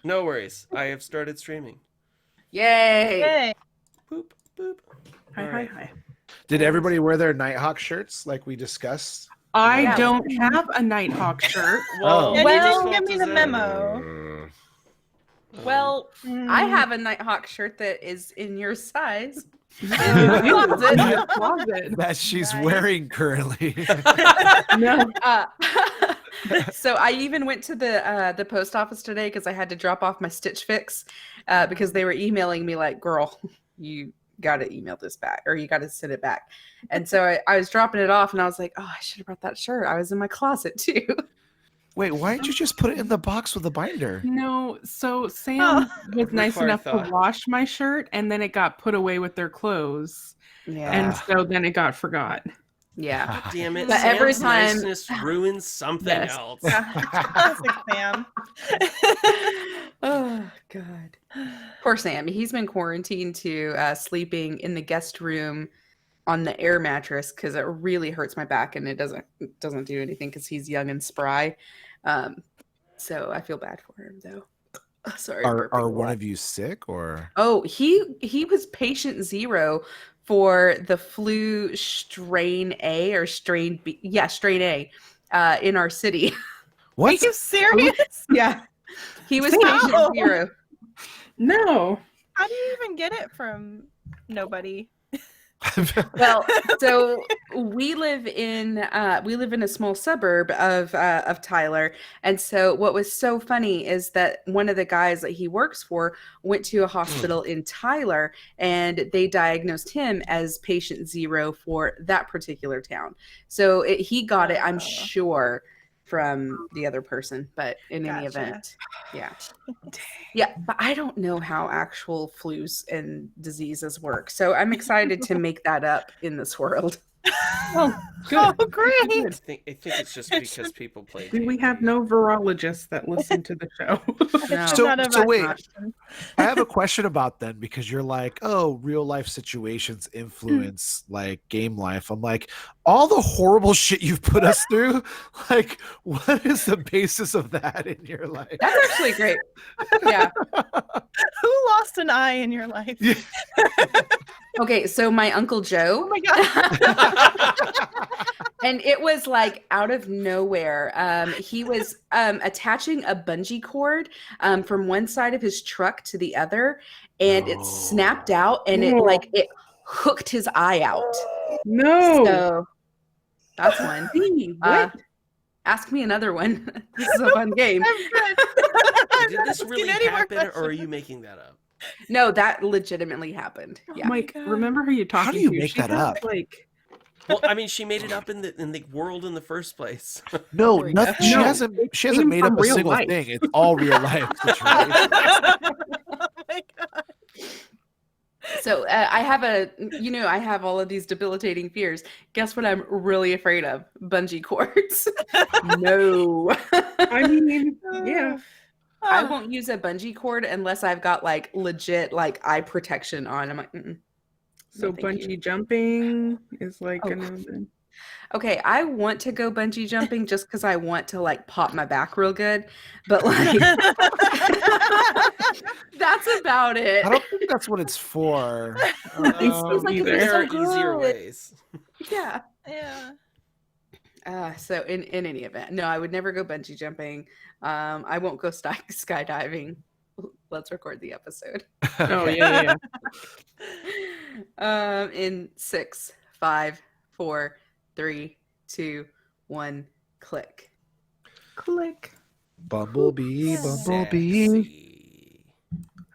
No worries. I have started streaming. Yay! Yay. Boop, boop. Hi, All hi, right. hi. Did everybody wear their Nighthawk shirts like we discussed? I Yeah. don't have a Nighthawk shirt. Well, And whose you fault didn't give me is the that? memo. Well, I Mm. have a Nighthawk shirt that is in your size. In the closet. That she's Nice. wearing currently. No. So I even went to the post office today because I had to drop off my Stitch Fix because they were emailing me like, "Girl, you got to email this back or you got to send it back." And so I was dropping it off and I was like, "Oh, I should have brought that shirt. I was in my closet too." Wait, why didn't you just put it in the box with the binder? No, so Sam was nice Required enough thought. to wash my shirt and then it got put away with their clothes. Yeah, And so then it got forgot. yeah. Damn it! But every Sam's time- niceness ruins something Yes. else. Classic Sam. Oh God, poor Sam. He's been quarantined to sleeping in the guest room on the air mattress because it really hurts my back and it doesn't do anything because he's young and spry. So I feel bad for him though. Sorry. Are burping a one lot. of you sick or? Oh, he was patient 0 for the flu strain A or strain B. Yeah, strain A in our city. Are What? you serious? Yeah. He was Wow. patient 0. No. How do you even get it from nobody? Well, so we live in a small suburb of Tyler, and so what was so funny is that one of the guys that he works for went to a hospital in Tyler, and they diagnosed him as patient 0 for that particular town. So he got it, I'm Oh. sure, from the other person, but in any Gotcha. event, yeah, but I don't know how actual flus and diseases work, so I'm excited to make that up in this world. Oh, good. Oh, I great. think it's just because people play. We D&D. have no virologists that listen to the show. No. So wait. Paxton. I have a question about then because you're like, oh, real life situations influence like game life. I'm like, all the horrible shit you've put us through, like, what is the basis of that in your life? That's actually great. Yeah. Who lost an eye in your life? Yeah. Okay, so my Uncle Oh Joe, my god. and it was like out of nowhere. He was attaching a bungee cord from one side of his truck to the other, and it snapped out, and it hooked his eye out. No. So that's one. Hey, Uh, what? ask me another one. This is a fun game. I'm good. Did this really Asking any more happen, or are questions. you making that up? No, that legitimately happened. Yeah. Mike, God. remember who you're talking do you to? make She that has, up? Like, Well, I mean, she made it up in the world in the first place. No, There we go. nothing. She No, hasn't. it She hasn't came made up from a real single life. thing. It's all real life situation. Oh my god. So I have all of these debilitating fears. Guess what I'm really afraid of? Bungee cords. No. I mean, yeah. I won't use a bungee cord unless I've got like legit like eye protection on. I'm like, mm-mm. So No, thank you. bungee jumping is like Oh. another. Okay, I want to go bungee jumping just because I want to like pop my back real good, but like that's about it. I don't think that's what it's for. so like either. it's There are so easier good. ways. Yeah. Yeah. So in any event, no, I would never go bungee jumping. I won't go skydiving. Let's record the episode. Oh, yeah. In 6, 5, 4, 3, 2, 1, click. Click. Bumblebee, bumblebee. Sexy.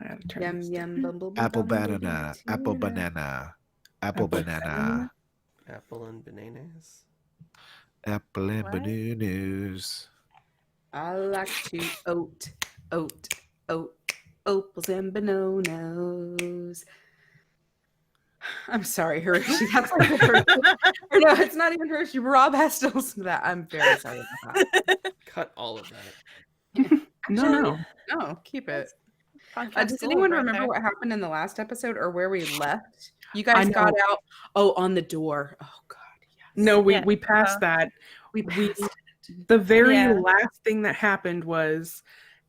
I gotta turn Yum this yum bumblebee. Apple bumblebee, banana. tuna. Apple banana. Apple banana. Apple and bananas. Apple and What? bananas. I like to oat, opals and bananas. I'm sorry, Hershey. That's like a Hershey. Or no, it's not even Hershey. Rob has to listen to that. I'm very sorry about that. Cut all of that. No. No, keep it. Podcast Does gold anyone right remember there. what happened in the last episode or where we left? You I guys know. got out. Oh, on the door. Oh God. Yes. No, we Yeah. passed that. We we- passed. The very Yeah. last thing that happened was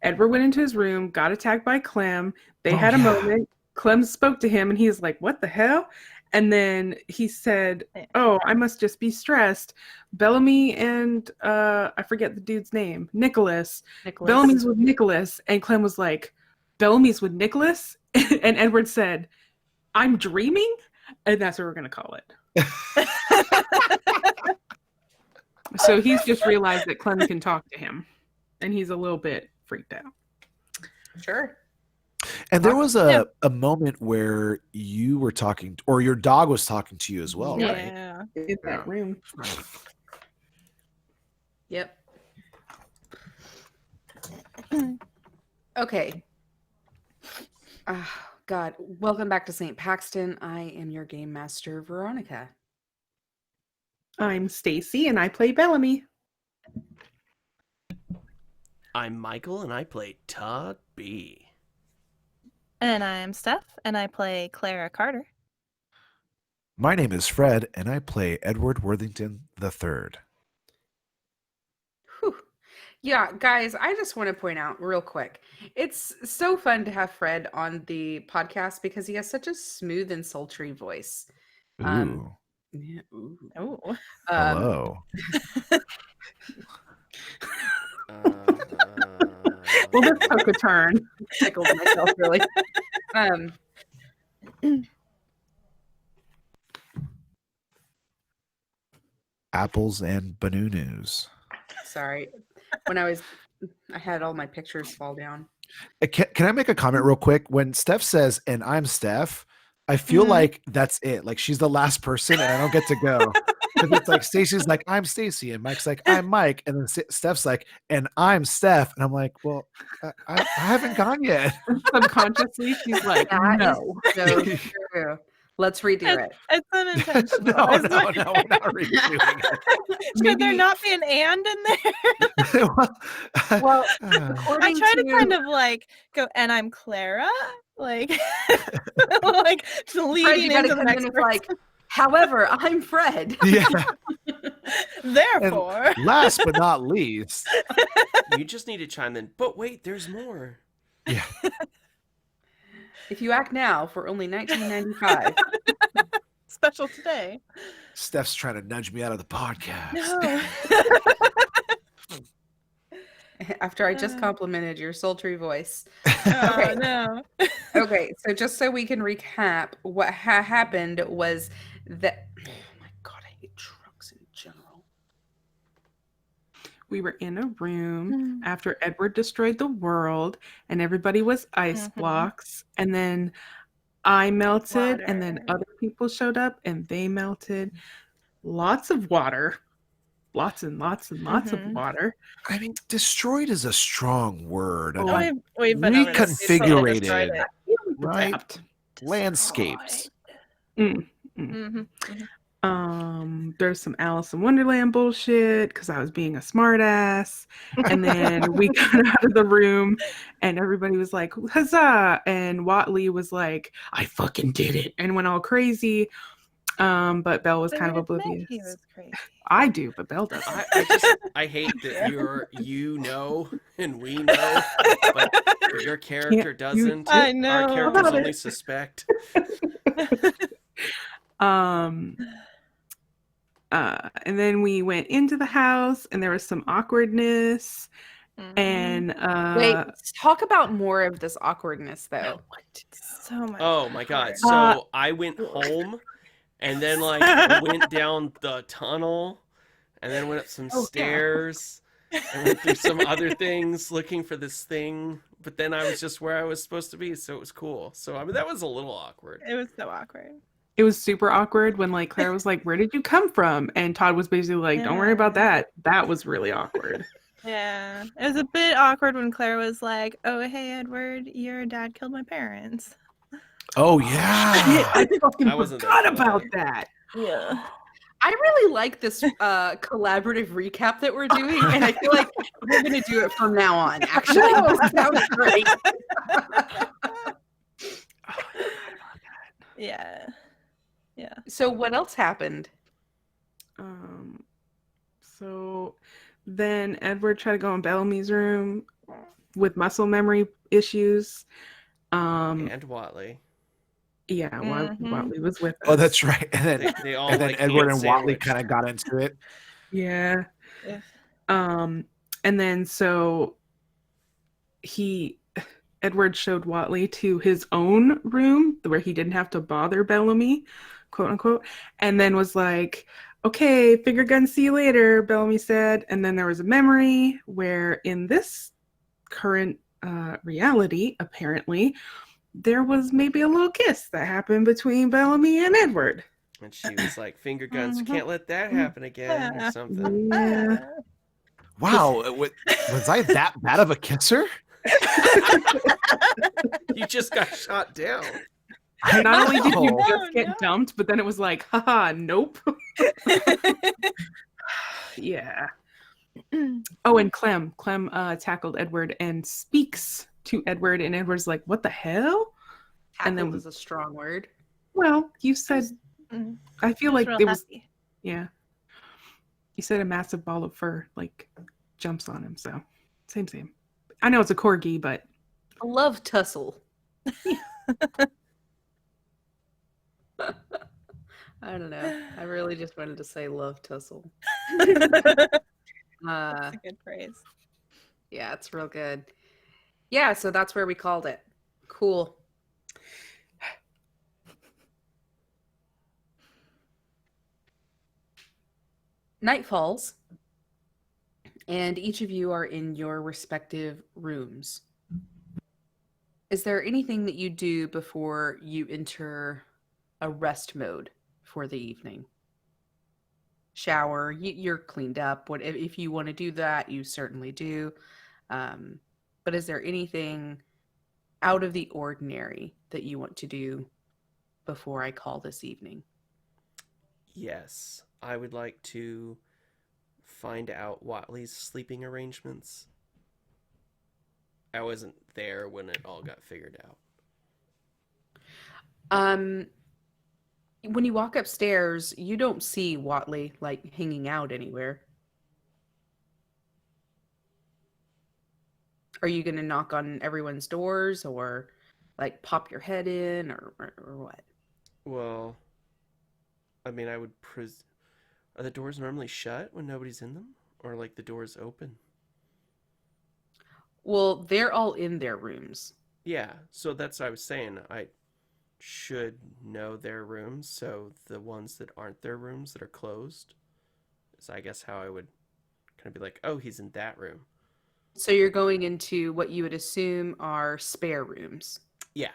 Edward went into his room, got attacked by Clem. They Oh, had a yeah. moment. Clem spoke to him, and he's like, "What the hell?" And then he said, "Oh, I must just be stressed." Bellamy and I forget the dude's name, Nicholas. Nicholas. Bellamy's with Nicholas, and Clem was like, "Bellamy's with Nicholas," and Edward said, "I'm dreaming," and that's what we're gonna call it. So he's just realized that Clem can talk to him, and he's a little bit freaked out. Sure. And there was a moment where you were talking, or your dog was talking to you as well, right? Yeah. In that room. Yep. Okay. God, welcome back to St. Paxton. I am your game master, Veronica. I'm Stacy, and I play Bellamy. I'm Michael, and I play Todd B. And I'm Steph, and I play Clara Carter. My name is Fred, and I play Edward Worthington III. Whew. Yeah, guys, I just want to point out real quick. It's so fun to have Fred on the podcast because he has such a smooth and sultry voice. Ooh, Yeah, ooh. Oh. hello. Well, this took a turn. Tickled myself really. Apples and bananas. Sorry. I had all my pictures fall down. Can I make a comment real quick? When Steph says, and I'm Steph, I feel like that's it. Like she's the last person and I don't get to go. Because it's like Stacy's like, I'm Stacy. And Mike's like, I'm Mike. And then Steph's like, and I'm Steph. And I'm like, well, I haven't gone yet. Subconsciously, she's like, That no. is so true. Let's redo it. It's unintentional. No, It's no, like- no, we're not redoing Should there not be an and in there? it. Well, I according try to kind of like go, and I'm Clara, like, like Fred, leading you gotta into the come in next with person. like, however, I'm Fred. Yeah. Therefore, Last but not least. You just need to chime in. But wait, there's more. Yeah. If you act now for only $19.95. special today. Steph's trying to nudge me out of the podcast. No. After I just complimented your sultry voice. Oh, Okay. no. Okay, so just so we can recap, what happened was that. Oh my god, I hate trucks in general. We were in a room after Edward destroyed the world, and everybody was ice blocks. And then I melted, and then Water. other people showed up, and they melted. Lots of water. Lots and lots and lots of water. I mean, destroyed is a strong word. I Oh, mean, We've been over this. We've totally destroyed reconfigurated, it. right? Trapped. Landscapes. Mhm. There's some Alice in Wonderland bullshit because I was being a smartass. And then we got out of the room and everybody was like, huzzah. And Watley was like, I fucking did it, and went all crazy. But Belle was kind of oblivious. He was crazy. I do, but Belle doesn't. I hate that you know and we know, but your character doesn't. I know. Our characters About only it. suspect. And then we went into the house and there was some awkwardness. And Wait, talk about more of this awkwardness though. So much. Oh my god. awkward. So I went home and then like went down the tunnel and then went up some stairs and went through some other things looking for this thing. But then I was just where I was supposed to be, so it was cool. So I mean that was a little awkward. It was so awkward. it was super awkward when like Claire was like, where did you come from? And Todd was basically like, don't worry about that. That was really awkward. Yeah. It was a bit awkward when Claire was like, oh, hey, Edward, your dad killed my parents. Oh, yeah. I fucking I wasn't forgot there for about that. that. Yeah. I really like this collaborative recap that we're doing, and I feel like we're going to do it from now on, actually. This sounds great. Yeah. Yeah. So what else happened? So then Edward tried to go in Bellamy's room. with muscle memory issues. And Watley. Yeah, Mhm. Watley was with us. Oh, that's right. And then They all and then like Edward ham and Watley sandwiched. kind of got into it. Yeah. Ugh. And then so Edward showed Watley to his own room where he didn't have to bother Bellamy, quote unquote, and then was like, okay, finger gun, see you later, Bellamy said. And then there was a memory where in this current reality, apparently, there was maybe a little kiss that happened between Bellamy and Edward. And she was like, finger guns, Mhm. can't let that happen again, or Yeah. something. Yeah. Wow, was I that bad of a kisser? You just got shot down. I Not only did you know. just get no. dumped, but then it was like, haha, nope. Yeah. Oh, and Clem tackled Edward and speaks to Edward, and Edward's like, what the hell? And then- Tackled is a strong word. Well, you said, Mm. I feel Just like real it was, happy. yeah. You said a massive ball of fur, like, jumps on him, so same. I know it's a corgi, but A love tussle. I don't know. I really just wanted to say love tussle. That's Uh, a good phrase. yeah, it's real good. Yeah, so that's where we called it. Cool. Night falls, and each of you are in your respective rooms. Is there anything that you do before you enter a rest mode for the evening? Shower, you're cleaned up. What if you want to do that, you certainly do. But is there anything out of the ordinary that you want to do before I call this evening? Yes, I would like to find out Watley's sleeping arrangements. I wasn't there when it all got figured out. When you walk upstairs, you don't see Watley like hanging out anywhere. Are you going to knock on everyone's doors or like pop your head in or what? Well, I mean, I would are the doors normally shut when nobody's in them? Or like the doors open? Well, they're all in their rooms. Yeah, so that's what I was saying. I should know their rooms, so the ones that aren't their rooms that are closed is, I guess, how I would kind of be like, oh, he's in that room. So you're going into what you would assume are spare rooms. Yeah.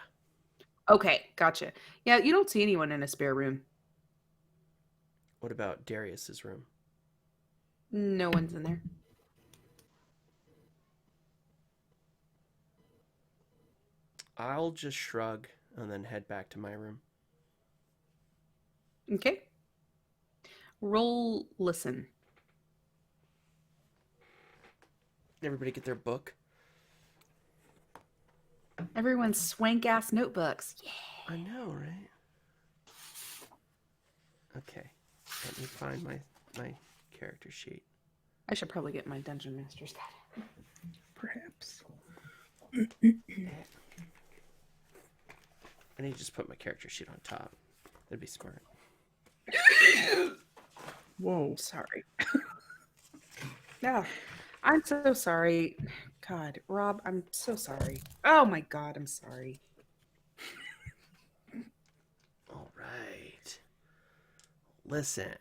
Okay, gotcha. Yeah, you don't see anyone in a spare room. What about Darius's room? No one's in there. I'll just shrug and then head back to my room. Okay. Roll listen. Everybody get their book? Everyone's swank ass notebooks. Yeah. I know, right? Okay. Let me find my character sheet. I should probably get my Dungeon Master's guide. perhaps. I need to just put my character sheet on top. That'd be smart. Whoa. Sorry. Yeah, I'm so sorry. God, Rob, I'm so sorry. Oh my God, I'm sorry. All right. Listen.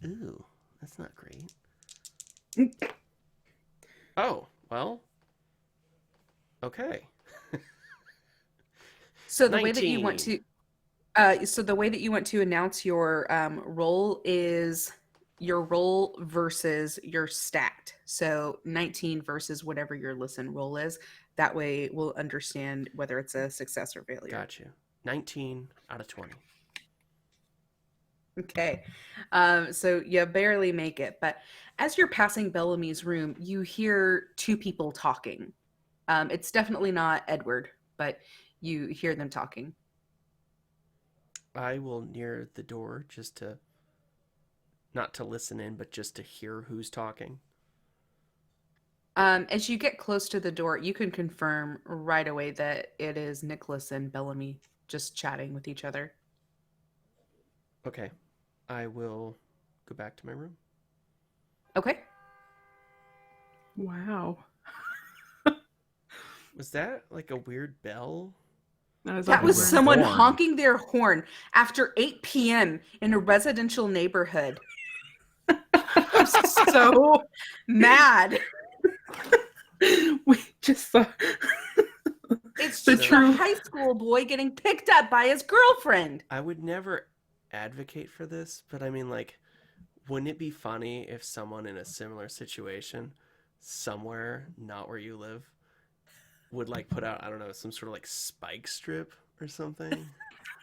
Ooh, that's not great. Oh, well. Okay. So the way that you want 19. so the way that you want to announce your roll is your roll versus your stat. So 19 versus whatever your listen roll is. That way we'll understand whether it's a success or failure. Got you. 19 out of 20. Okay. So you barely make it, but as you're passing Bellamy's room, you hear two people talking. It's definitely not Edward, but you hear them talking. I will near the door just to, not to listen in, but just to hear who's talking. As you get close to the door, you can confirm right away that it is Nicholas and Bellamy just chatting with each other. Okay. I will go back to my room. Okay. Wow. Was that like a weird bell? That It was was a someone horn. honking their horn after 8 p.m. in a residential neighborhood. I'm so mad. We just saw It's the just true. a high school boy getting picked up by his girlfriend. I would never advocate for this, but I mean, like, wouldn't it be funny if someone in a similar situation, somewhere not where you live, would like put out, I don't know, some sort of like spike strip or something?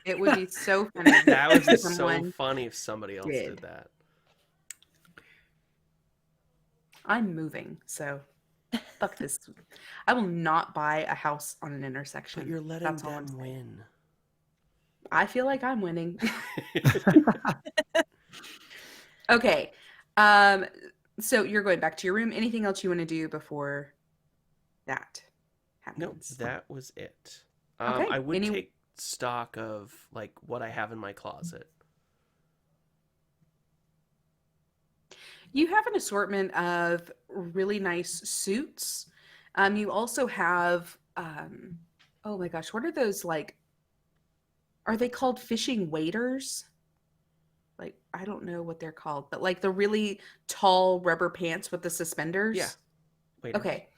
It would be so funny. That would be if so someone funny if somebody else did. did that. I'm moving, so fuck this. I will not buy a house on an intersection. But you're letting That's all I'm them saying. win. I feel like I'm winning. Okay. So you're going back to your room. Anything else you want to do before that Nope, happens? that was it. Okay, I would take stock of like what I have in my closet. You have an assortment of really nice suits. You also have, oh my gosh, what are those like? Are they called fishing waders? Like, I don't know what they're called, but like the really tall rubber pants with the suspenders. Yeah. Wait. Okay.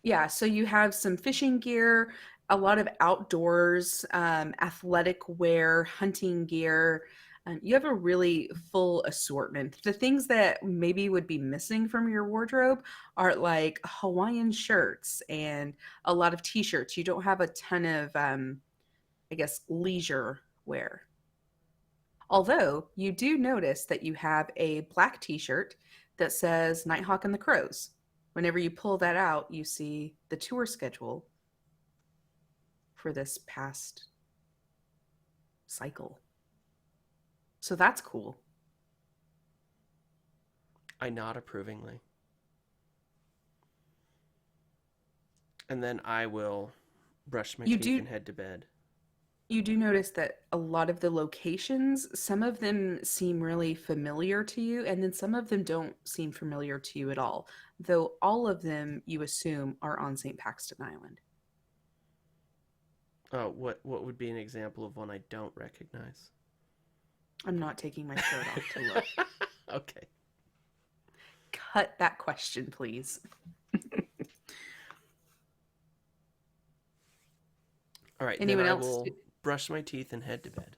Yeah. So you have some fishing gear, a lot of outdoors, athletic wear, hunting gear. You have a really full assortment. The things that maybe would be missing from your wardrobe are like Hawaiian shirts and a lot of t-shirts. You don't have a ton of, I guess, leisure wear. Although you do notice that you have a black t-shirt that says Nighthawk and the Crows. Whenever you pull that out, you see the tour schedule for this past cycle. So that's cool. I nod approvingly. And then I will brush my teeth and head to bed. You do notice that a lot of the locations, some of them seem really familiar to you, and then some of them don't seem familiar to you at all, though all of them, you assume, are on St. Paxton Island. What would be an example of one I don't recognize? I'm not taking my shirt off to look. Okay. Cut that question, please. All right. Anyone then I else? will brush my teeth and head to bed.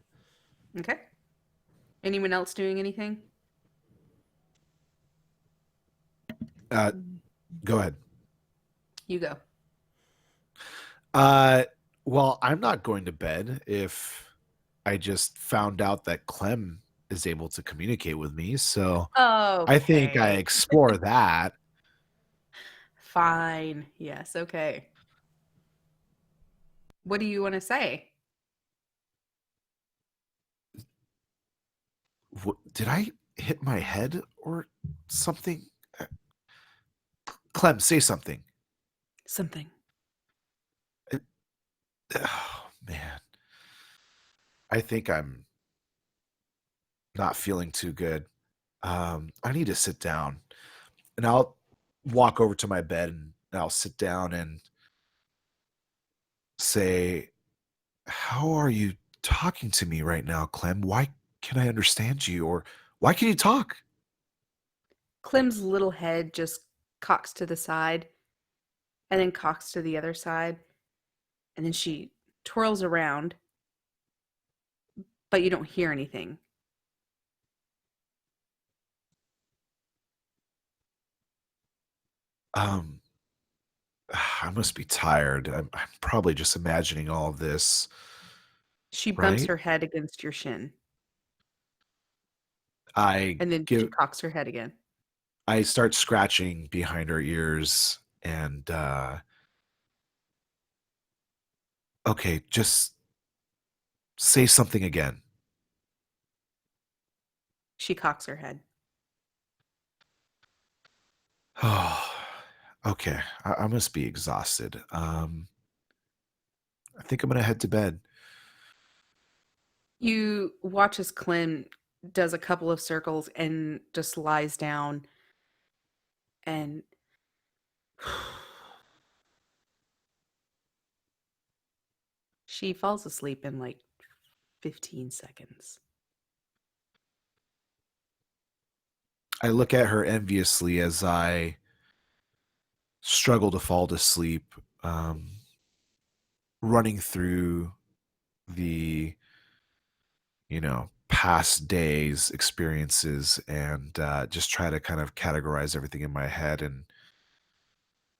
Okay. Anyone else doing anything? Go ahead. You go. Well, I'm not going to bed if I just found out that Clem is able to communicate with me. So I think I explore that. Fine. Yes. Okay. What do you want to say? Did I hit my head or something? Clem, say something. Something. Oh, man. I think I'm not feeling too good. I need to sit down. And I'll walk over to my bed and I'll sit down and say, how are you talking to me right now, Clem? Why can I understand you? Or why can you talk? Clem's little head just cocks to the side and then cocks to the other side. And then she twirls around, but you don't hear anything. I must be tired. I'm probably just imagining all of this. She bumps Right? her head against your shin, I and then she cocks her head again. I start scratching behind her ears and okay, just say something again. She cocks her head. Oh, Okay, I must be exhausted. I think I'm gonna head to bed. You watch as Clem does a couple of circles and just lies down and she falls asleep in like 15 seconds. I look at her enviously as I struggle to fall to sleep, running through the past days experiences, and just try to kind of categorize everything in my head and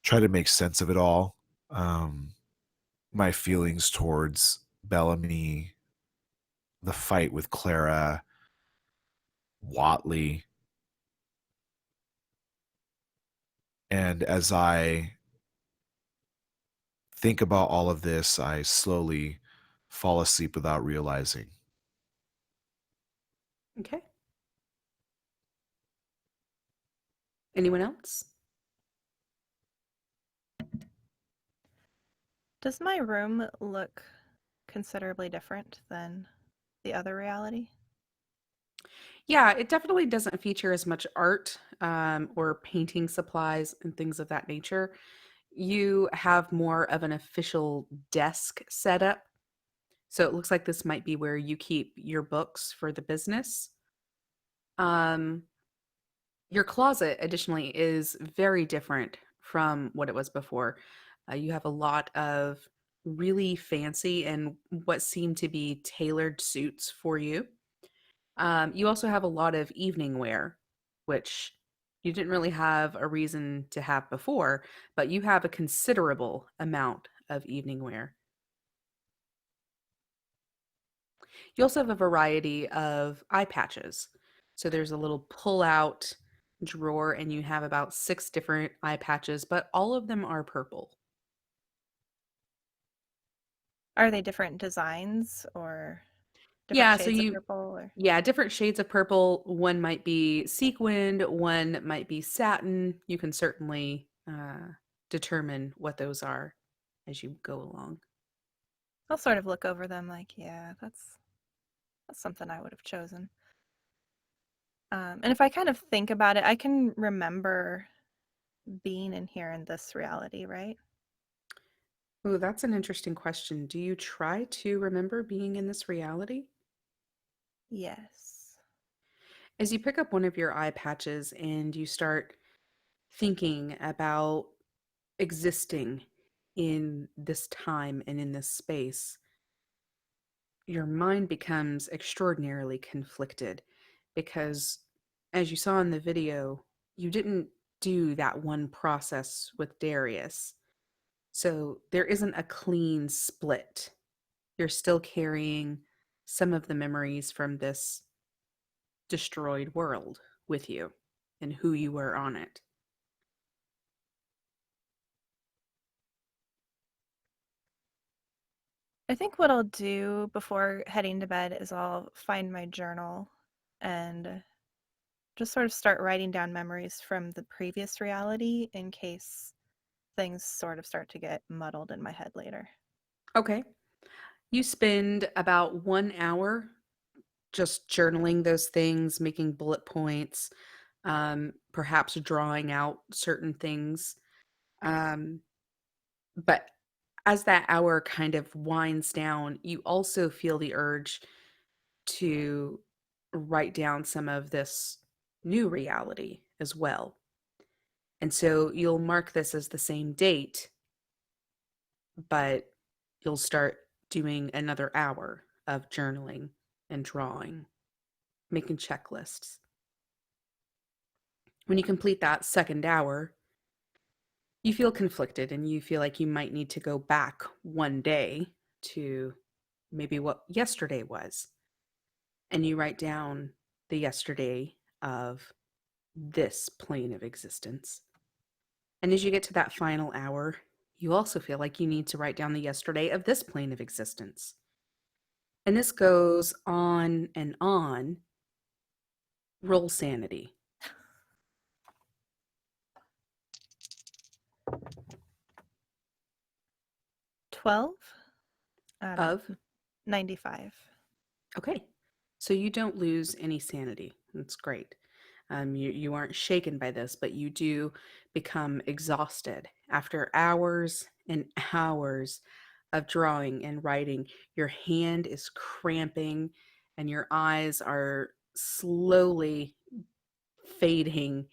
try to make sense of it all. My feelings towards Bellamy, the fight with Clara, Watley. And as I think about all of this, I slowly fall asleep without realizing. Okay. Anyone else? Does my room look considerably different than the other reality? Yeah, it definitely doesn't feature as much art or painting supplies and things of that nature. You have more of an official desk setup. So it looks like this might be where you keep your books for the business. Um, your closet, additionally, is very different from what it was before. You have a lot of really fancy and what seem to be tailored suits for you. You also have a lot of evening wear, which you didn't really have a reason to have before, but you have a considerable amount of evening wear. You also have a variety of eye patches. So there's a little pull-out drawer, and you have about 6 different eye patches, but all of them are purple. Are they different designs or different Yeah, so shades of you purple? Or Yeah, different shades of purple. One might be sequined, one might be satin. You can certainly determine what those are as you go along. I'll sort of look over them like, yeah, that's something I would have chosen. And if I kind of think about it, I can remember being in here in this reality, right? Oh, that's an interesting question. Do you try to remember being in this reality? Yes. As you pick up one of your eye patches and you start thinking about existing in this time and in this space, your mind becomes extraordinarily conflicted because, as you saw in the video, you didn't do that one process with Darius. So there isn't a clean split. You're still carrying some of the memories from this destroyed world with you and who you were on it. I think what I'll do before heading to bed is I'll find my journal and just sort of start writing down memories from the previous reality in case things sort of start to get muddled in my head later. Okay. You spend about 1 hour just journaling those things, making bullet points, perhaps drawing out certain things. But as that hour kind of winds down, you also feel the urge to write down some of this new reality as well. And so you'll mark this as the same date, but you'll start doing another hour of journaling and drawing, making checklists. When you complete that second hour, you feel conflicted and you feel like you might need to go back one day to maybe what yesterday was. And you write down the yesterday of this plane of existence. And as you get to that final hour, you also feel like you need to write down the yesterday of this plane of existence. And this goes on and on. Roll sanity. 12 out Of? 95. Okay. So you don't lose any sanity. That's great. You aren't shaken by this, but you do become exhausted after hours and hours of drawing and writing. Your hand is cramping and your eyes are slowly fading.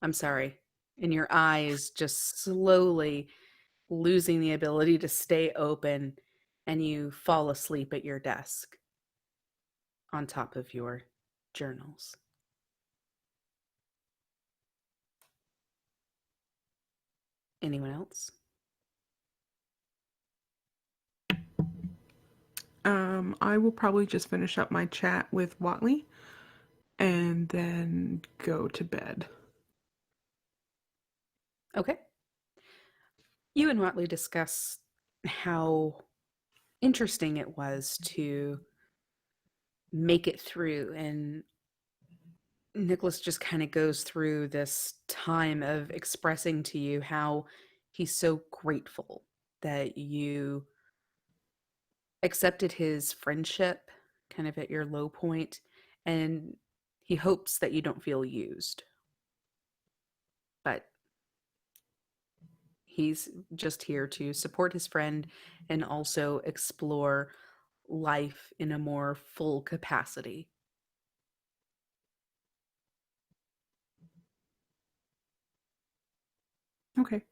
I'm sorry. And your eyes just slowly losing the ability to stay open, and you fall asleep at your desk on top of your journals. Anyone else? I will probably just finish up my chat with Watley and then go to bed. Okay. You and Watley discuss how interesting it was to make it through, and Nicholas just kind of goes through this time of expressing to you how he's so grateful that you accepted his friendship kind of at your low point, and he hopes that you don't feel used. But he's just here to support his friend and also explore life in a more full capacity. Okay.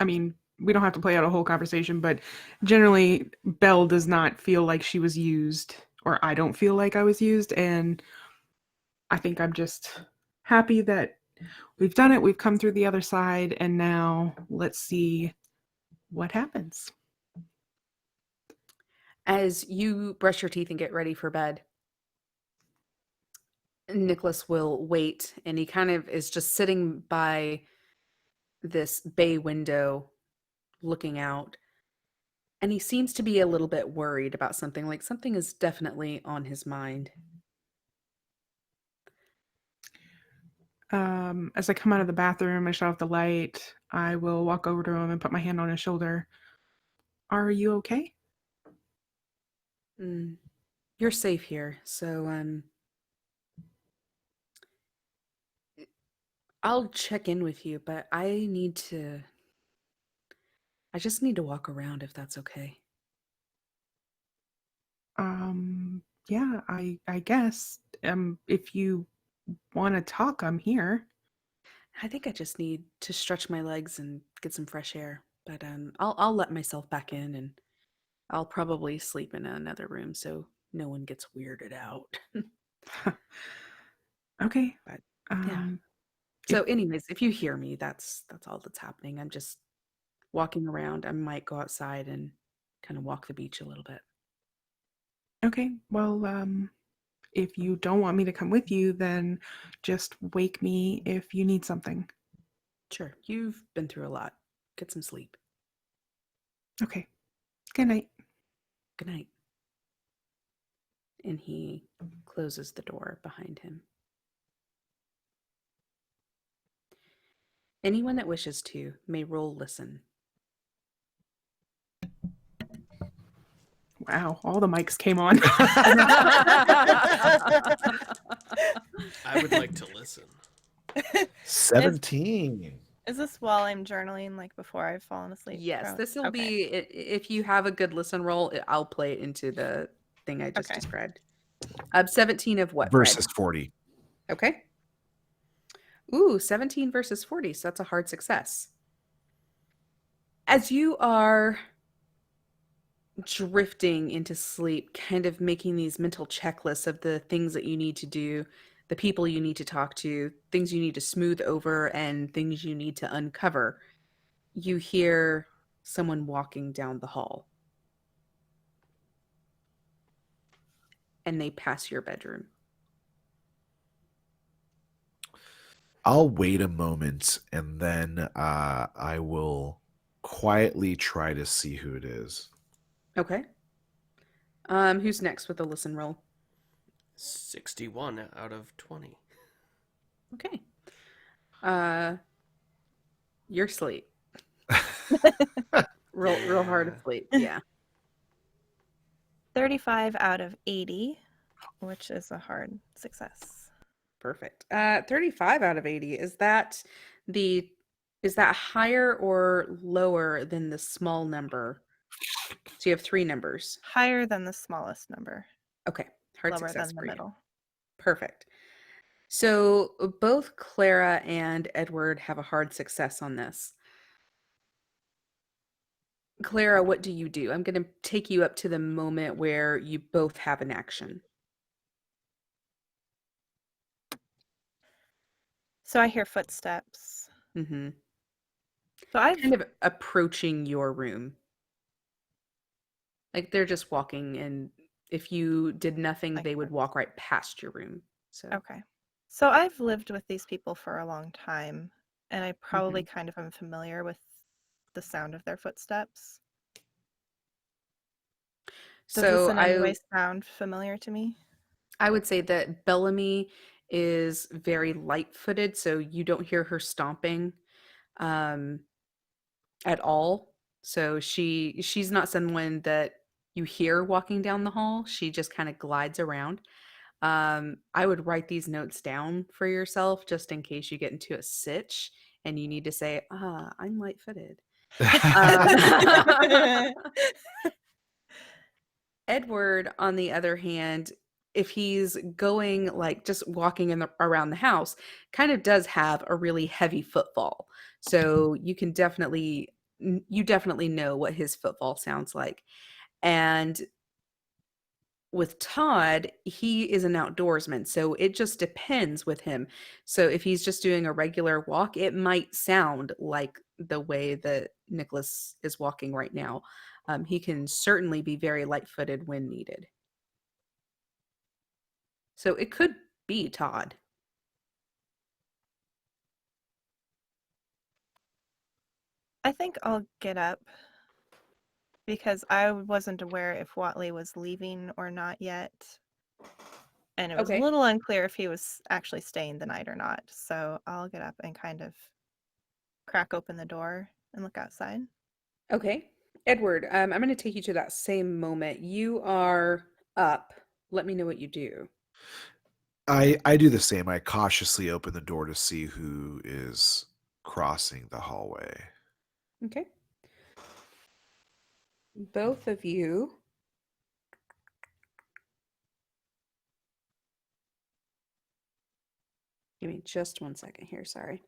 I mean, we don't have to play out a whole conversation, but generally, Belle does not feel like she was used, or I don't feel like I was used. And I think I'm just happy that we've done it. We've come through the other side. And now let's see what happens. As you brush your teeth and get ready for bed, Nicholas will wait, and he kind of is just sitting by this bay window looking out. And he seems to be a little bit worried about something, like something is definitely on his mind. As I come out of the bathroom, I shut off the light. I will walk over to him and put my hand on his shoulder. Are you okay? You're safe here, so I'll check in with you, but I just need to walk around if that's okay. Yeah, I guess. If you want to talk, I'm here. I think I just need to stretch my legs and get some fresh air. But I'll let myself back in, and I'll probably sleep in another room so no one gets weirded out. Okay. But yeah. Um, So anyways, if you hear me, that's all that's happening. I'm just walking around. I might go outside and kind of walk the beach a little bit. okay. Well, if you don't want me to come with you, then just wake me if you need something. Sure. You've been through a lot. Get some sleep. Okay. Good night. Good night. And he closes the door behind him. Anyone that wishes to may roll listen. Wow, all the mics came on. I would like to listen. 17. Is this while I'm journaling, like before I've fallen asleep? Yes, Probably? this will Okay. be, if you have a good listen roll, I'll play it into the thing I just Okay. described. 17 of what? Versus 40. Red? Okay. Ooh, 17 versus 40, so that's a hard success. As you are drifting into sleep, kind of making these mental checklists of the things that you need to do, the people you need to talk to, things you need to smooth over, and things you need to uncover, you hear someone walking down the hall. And they pass your bedroom. I'll wait a moment and then I will quietly try to see who it is. Okay. Who's next with the listen roll? 61 out of 20. Okay. You're asleep. real hard Yeah. asleep. Yeah. 35 out of 80, which is a hard success. Perfect. 35 out of 80. Is that higher or lower than the small number? So you have 3 numbers. Higher than the smallest number, Okay. Hard lower success than the for you. middle. Perfect. So both Clara and Edward have a hard success on this. Clara, what do you do? I'm going to take you up to the moment where you both have an action. So I hear footsteps. Mm-hmm. So I've Kind of approaching your room. Like they're just walking, and if you did nothing, Like they would this. walk right past your room. So Okay. So I've lived with these people for a long time, and I probably kind of am familiar with the sound of their footsteps. Does this so in any way sound familiar to me? I would say that Bellamy is very light-footed, so you don't hear her stomping at all. So she's not someone that you hear walking down the hall. She just kind of glides around. I would write these notes down for yourself just in case you get into a sitch and you need to say, I'm light-footed. Edward, on the other hand, if he's going like just walking around the house, kind of does have a really heavy footfall. So you definitely know what his footfall sounds like. And with Todd, he is an outdoorsman, so it just depends with him. So if he's just doing a regular walk, it might sound like the way that Nicholas is walking right now. He can certainly be very light-footed when needed. So it could be Todd. I think I'll get up because I wasn't aware if Watley was leaving or not yet. And it was Okay. a little unclear if he was actually staying the night or not. So I'll get up and kind of crack open the door and look outside. Okay. Edward, I'm going to take you to that same moment. You are up. Let me know what you do. I do the same. I cautiously open the door to see who is crossing the hallway. Okay. Both of you. Give me just 1 second here. Sorry.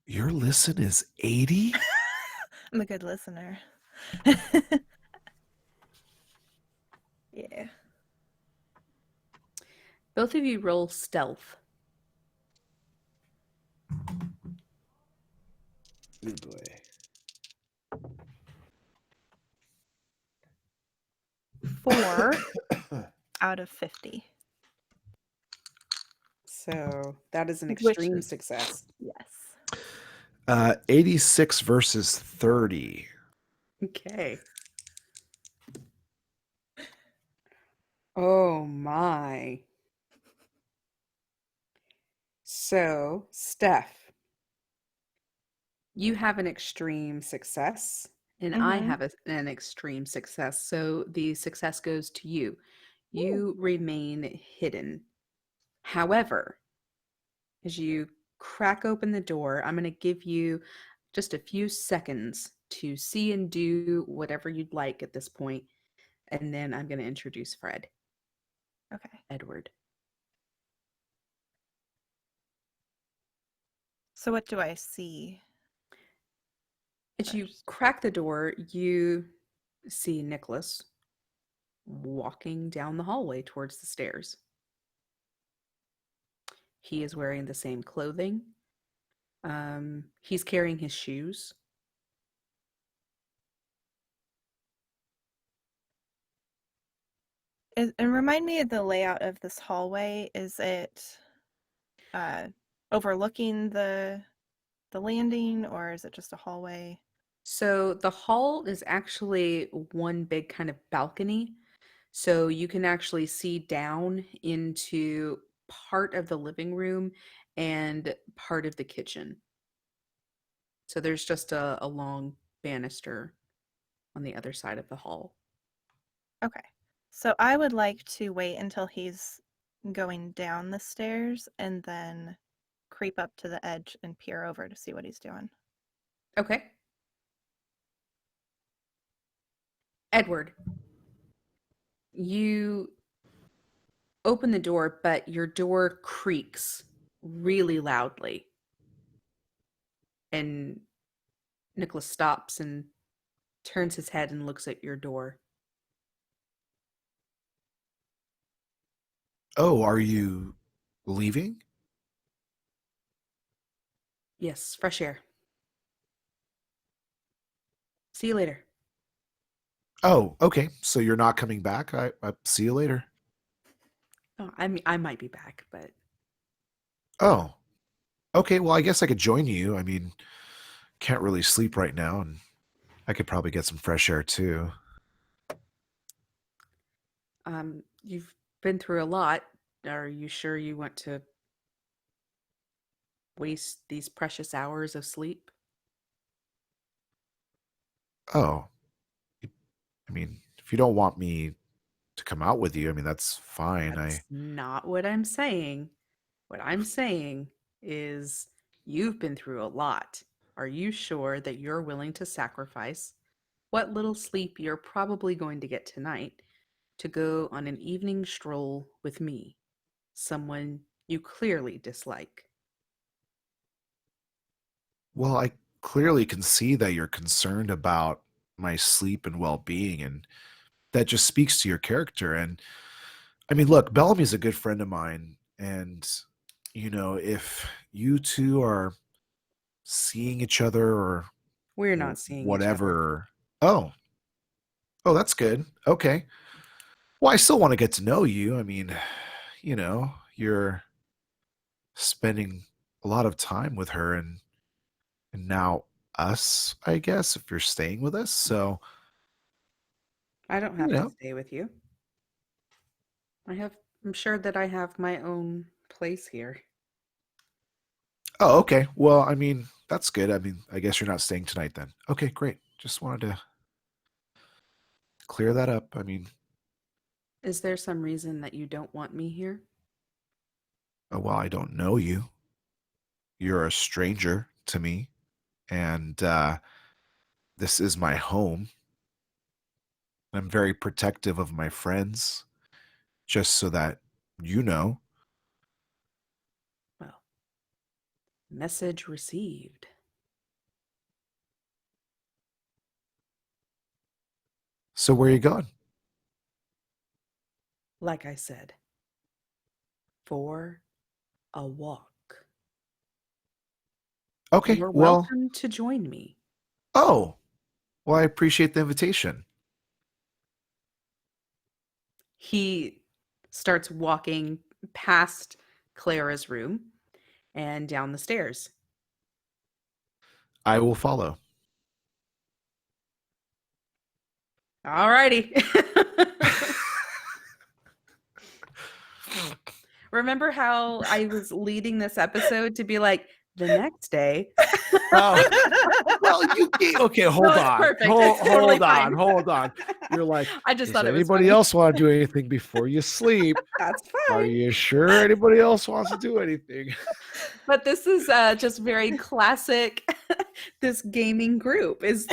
Your listen is 80? I'm a good listener. Yeah. Both of you roll stealth. Good boy. 4 out of 50. So that is an Which extreme is- success. Yes. 86 versus 30. Okay. Oh my. So, Steph, you have an extreme success, and I Mhm. have an extreme success. So the success goes to you. You remain hidden. However, as you crack open the door, I'm going to give you just a few seconds to see and do whatever you'd like at this point, and then I'm going to introduce Fred. Okay. Edward. So what do I see? As you first? crack the door, you see Nicholas walking down the hallway towards the stairs. He is wearing the same clothing. He's carrying his shoes. And remind me of the layout of this hallway. Is it overlooking the landing, or is it just a hallway? So the hall is actually one big kind of balcony. So you can actually see down into part of the living room and part of the kitchen. So there's just a long banister on the other side of the hall. Okay. So I would like to wait until he's going down the stairs and then creep up to the edge and peer over to see what he's doing. Okay. Edward, you open the door, but your door creaks really loudly. And Nicholas stops and turns his head and looks at your door. Oh, are you leaving? Yes, fresh air. See you later. Oh, okay. So you're not coming back? I see you later. Oh, I mean, I might be back, but Oh, okay. Well, I guess I could join you. I mean, can't really sleep right now, and I could probably get some fresh air too. you've been through a lot. Are you sure you want to waste these precious hours of sleep? Oh, I mean, if you don't want me to come out with you, I mean, that's fine. That's not what I'm saying. What I'm saying is you've been through a lot. Are you sure that you're willing to sacrifice what little sleep you're probably going to get tonight to go on an evening stroll with me, someone you clearly dislike? Well, I clearly can see that you're concerned about my sleep and well-being, and that just speaks to your character. And I mean, look, Bellamy's a good friend of mine, and if you two are seeing each other or We're not seeing each other. whatever. Oh, that's good. Okay. Well, I still want to get to know you. I mean, you're spending a lot of time with her, and now us, I guess, if you're staying with us. So, I don't you have to know. stay with you. I'm sure that I have my own place here. Oh, okay. Well, I mean, that's good. I mean, I guess you're not staying tonight then. Okay, great. Just wanted to clear that up. I mean, Is there some reason that you don't want me here? well, I don't know you. You're a stranger to me, and this is my home. I'm very protective of my friends, just so that you know. Well, message received. So where are you going? Like I said, for a walk. Okay, You're well, welcome to join me. oh, well, I appreciate the invitation. He starts walking past Clara's room and down the stairs. I will follow. Alrighty. Remember how I was leading this episode to be like the next day? Oh, well, okay, hold No, it's on. perfect. Hold, It's totally fine. hold on. You're like, I just does thought it was anybody funny. else want to do anything before you sleep? That's Are fine. you sure anybody else wants to do anything? But this is just very classic. This gaming group is.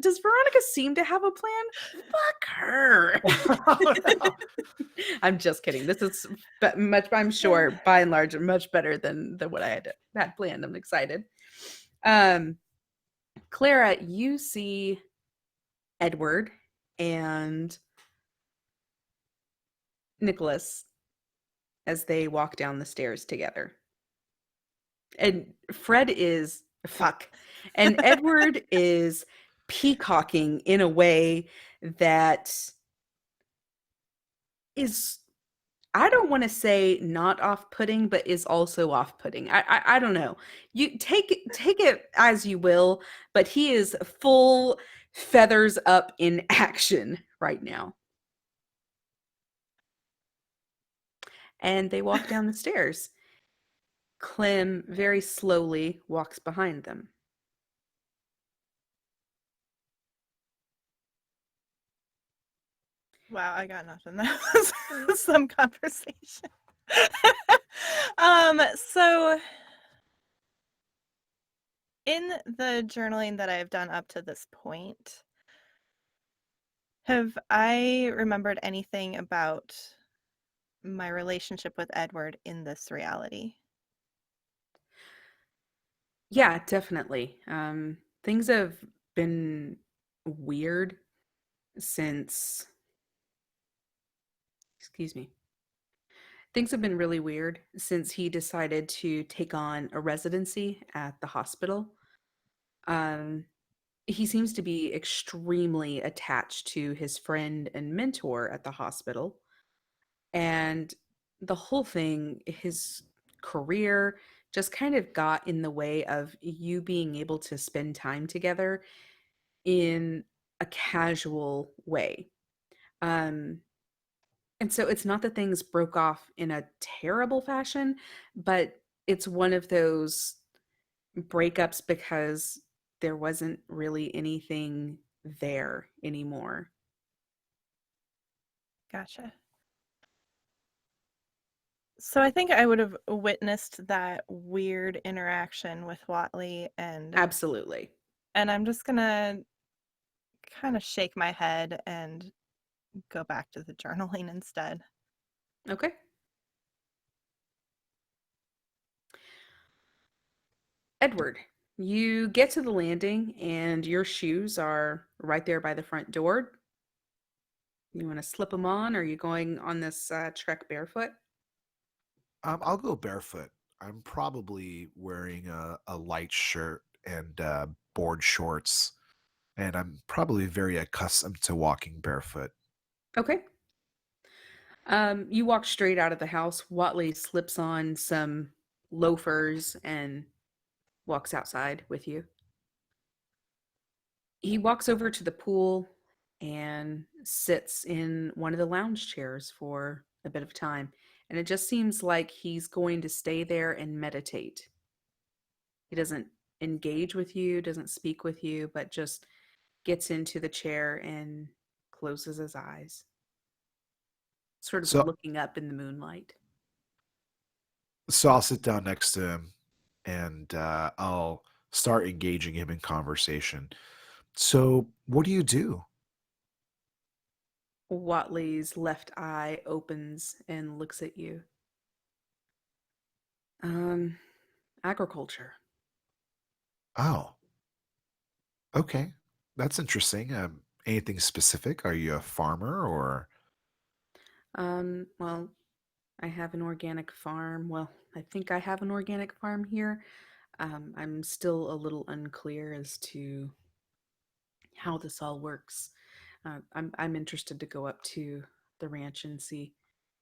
Does Veronica seem to have a plan? Fuck her. I'm just kidding. This is much. I'm sure, by and large, much better than what I had planned. I'm excited. Clara, you see Edward and Nicholas as they walk down the stairs together. And Fred is fuck. And Edward is peacocking in a way that is, I don't want to say not off-putting, but is also off-putting. I don't know. You take it as you will, but he is full feathers up in action right now. And they walk down the stairs. Clem very slowly walks behind them. Wow, I got nothing. That was some conversation. So in the journaling that I've done up to this point, have I remembered anything about my relationship with Edward in this reality? Yeah, definitely. Things have been weird since, excuse me. Things have been really weird since he decided to take on a residency at the hospital. Um, he seems to be extremely attached to his friend and mentor at the hospital. And the whole thing, his career just kind of got in the way of you being able to spend time together in a casual way. Um, and so it's not that things broke off in a terrible fashion, but it's one of those breakups because there wasn't really anything there anymore. Gotcha. So I think I would have witnessed that weird interaction with Watley, Absolutely. and I'm just gonna kind of shake my head and go back to the journaling instead. Okay. Edward, you get to the landing and your shoes are right there by the front door. You want to slip them on, or are you going on this trek barefoot? I'll go barefoot. I'm probably wearing a light shirt and board shorts, and I'm probably very accustomed to walking barefoot. Okay. You walk straight out of the house. Watley slips on some loafers and walks outside with you. He walks over to the pool and sits in one of the lounge chairs for a bit of time. And it just seems like he's going to stay there and meditate. He doesn't engage with you, doesn't speak with you, but just gets into the chair and closes his eyes, sort of So looking up in the moonlight. so I'll sit down next to him and I'll start engaging him in conversation. So what do you do? Watley's left eye opens and looks at you. Um, Agriculture. Oh, okay. That's interesting. Anything specific? Are you a farmer or? Well, I have an organic farm. Well, I think I have an organic farm here. I'm still a little unclear as to how this all works. I'm interested to go up to the ranch and see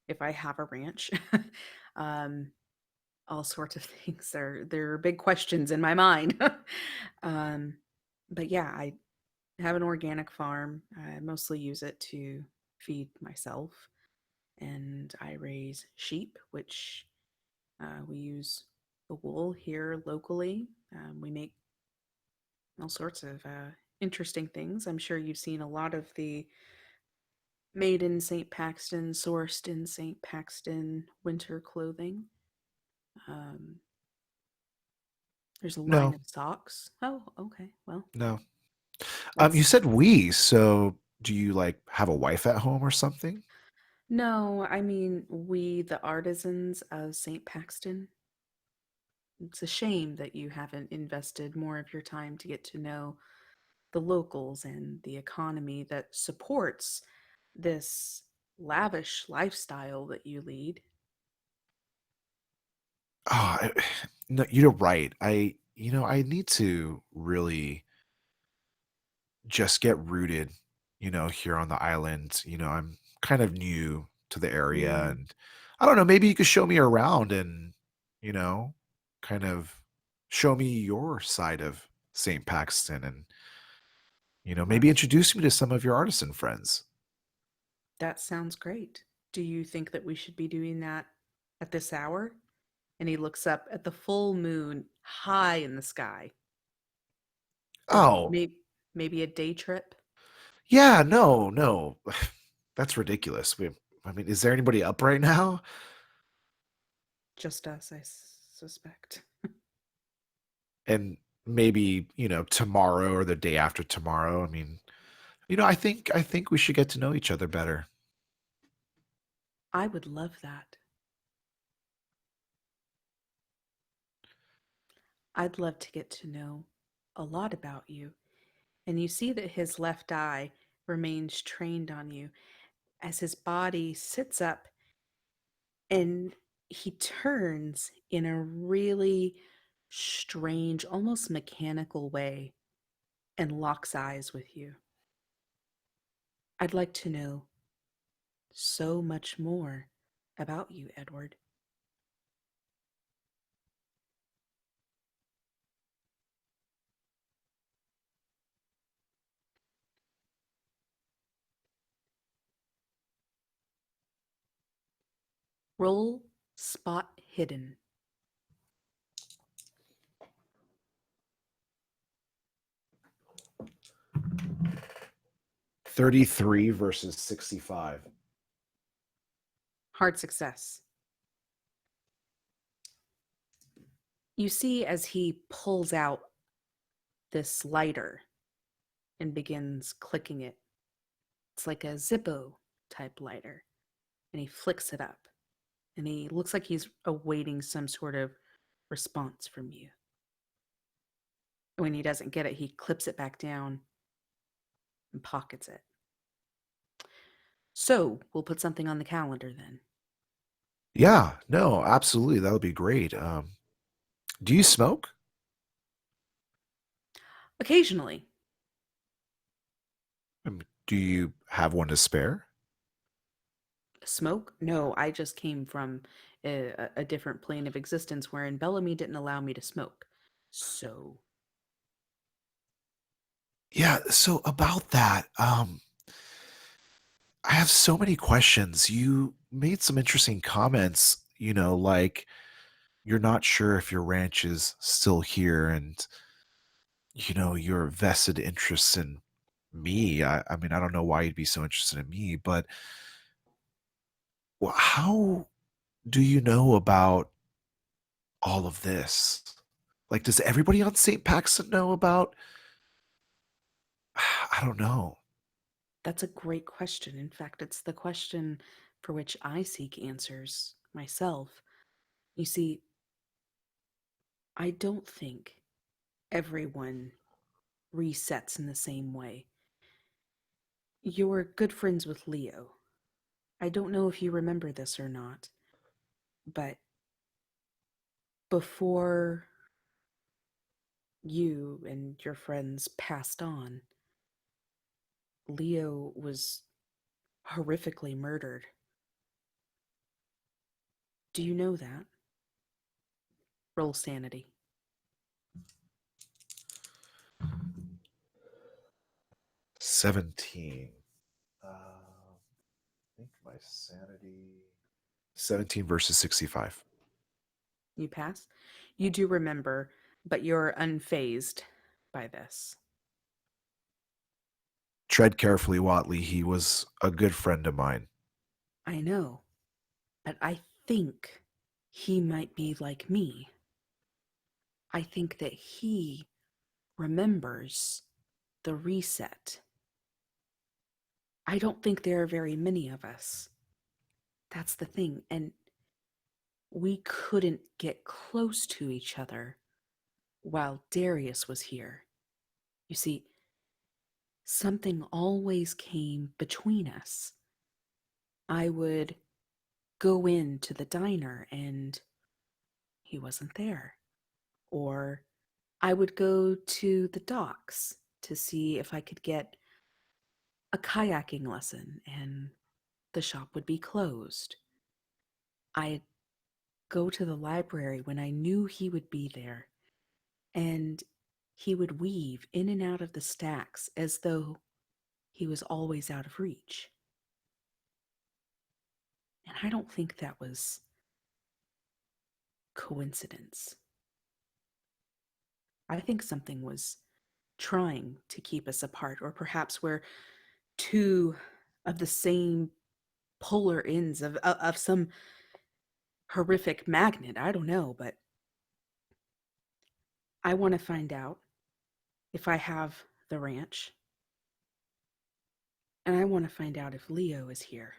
if I have a ranch. um, all sorts of things. There are big questions in my mind. um, but yeah, I have an organic farm. I mostly use it to feed myself, and I raise sheep, which we use the wool here locally. We make all sorts of interesting things. I'm sure you've seen a lot of the made in St. Paxton, sourced in St. Paxton winter clothing. Um, there's a line No, of socks. Oh, okay. Well, no. You that's said we, so do you like have a wife at home or something? no, I mean, we, the artisans of St. Paxton. It's a shame that you haven't invested more of your time to get to know the locals and the economy that supports this lavish lifestyle that you lead. Oh, no, you're right. I need to really just get rooted, here on the island. I'm kind of new to the area Mm, and I don't know, maybe you could show me around and, you know, kind of show me your side of St. Paxton and, maybe well, introduce me to some of your artisan friends. that sounds great. Do you think that we should be doing that at this hour? And he looks up at the full moon high in the sky. Oh, Maybe a day trip? yeah, no. That's ridiculous. I mean, is there anybody up right now? Just us, I suspect. And maybe, tomorrow or the day after tomorrow. I mean, I think we should get to know each other better. I would love that. I'd love to get to know a lot about you. And you see that his left eye remains trained on you as his body sits up and he turns in a really strange, almost mechanical way and locks eyes with you. I'd like to know so much more about you, Edward. Roll spot hidden. 33 versus 65. Hard success. You see as he pulls out this lighter and begins clicking it. It's like a Zippo type lighter. And he flicks it up. And he looks like he's awaiting some sort of response from you. When he doesn't get it, he clips it back down and pockets it. So we'll put something on the calendar then. Yeah, no, absolutely. That would be great. Do you smoke? Occasionally. Do you have one to spare? Smoke? No, I just came from a different plane of existence wherein Bellamy didn't allow me to smoke. So. Yeah, so about that, I have so many questions. You made some interesting comments, like you're not sure if your ranch is still here and, your vested interests in me. I mean, I don't know why you'd be so interested in me, but how do you know about all of this? Like, does everybody on St. Paxton know about? I don't know. That's a great question. In fact, it's the question for which I seek answers myself. You see, I don't think everyone resets in the same way. You're good friends with Leo. I don't know if you remember this or not, but before you and your friends passed on, Leo was horrifically murdered. Do you know that? Roll sanity. 17. I think my sanity. 17 versus 65. You pass. You do remember, but you're unfazed by this. Tread carefully, Watley. He was a good friend of mine. I know, but I think he might be like me. I think that he remembers the reset. I don't think there are very many of us. That's the thing. And we couldn't get close to each other while Darius was here. You see, something always came between us. I would go into the diner and he wasn't there. Or I would go to the docks to see if I could get a kayaking lesson and the shop would be closed. I'd go to the library when I knew he would be there, and he would weave in and out of the stacks as though he was always out of reach. And I don't think that was coincidence. I think something was trying to keep us apart, or perhaps we're two of the same polar ends of some horrific magnet. I don't know, but I want to find out if I have the ranch. And I want to find out if Leo is here.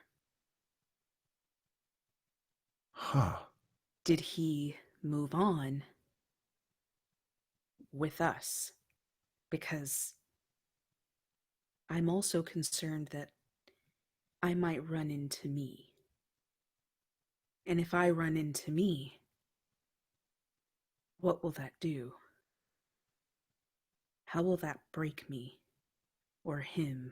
Huh. Did he move on with us? Because I'm also concerned that I might run into me. And if I run into me, what will that do? How will that break me or him?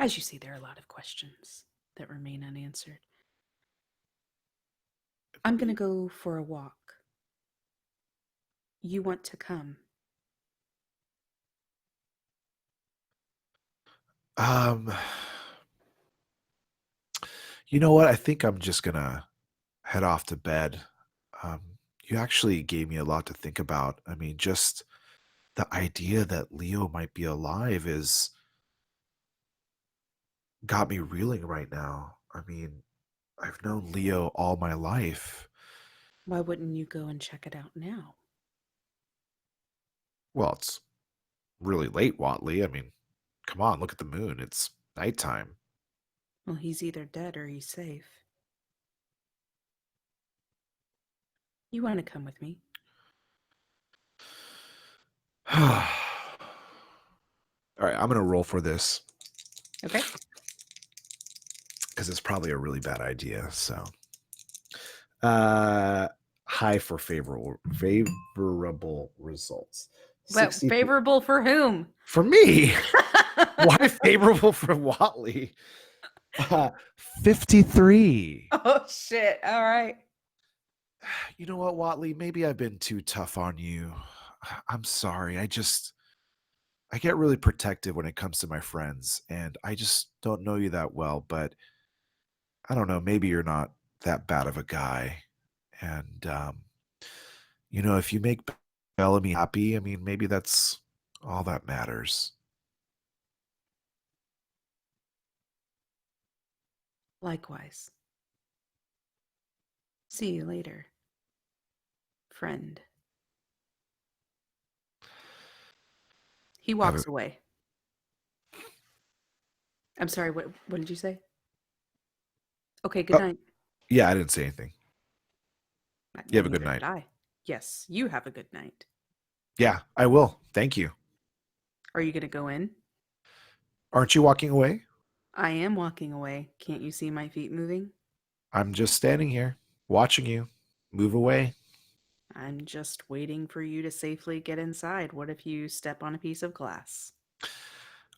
As you see, there are a lot of questions that remain unanswered. I'm going to go for a walk. You want to come? Um, you know what? I think I'm just gonna head off to bed. Um, you actually gave me a lot to think about. I mean, just the idea that Leo might be alive is got me reeling right now. I mean, I've known Leo all my life. Why wouldn't you go and check it out now? Well, it's really late, Watley. I mean, come on, look at the moon. It's nighttime. Well, he's either dead or he's safe. You want to come with me? All right, I'm gonna roll for this Okay. because it's probably a really bad idea. So, high for favorable results. Well, 60 favorable for whom? for me. Why favorable for Watley? 53. Oh, shit. All right. You know what, Watley? Maybe I've been too tough on you. I'm sorry. I get really protective when it comes to my friends, and I just don't know you that well, but I don't know, maybe you're not that bad of a guy. And if you make Bellamy happy, I mean, maybe that's all that matters. Likewise. See you later, friend. He walks away. I'm sorry, what did you say? Okay, good night. Yeah, I didn't say anything. You have a good Neither night. did I. Yes, you have a good night. Yeah, I will. Thank you. Are you going to go in? Aren't you walking away? I am walking away. Can't you see my feet moving? I'm just standing here, watching you move away. I'm just waiting for you to safely get inside. What if you step on a piece of glass?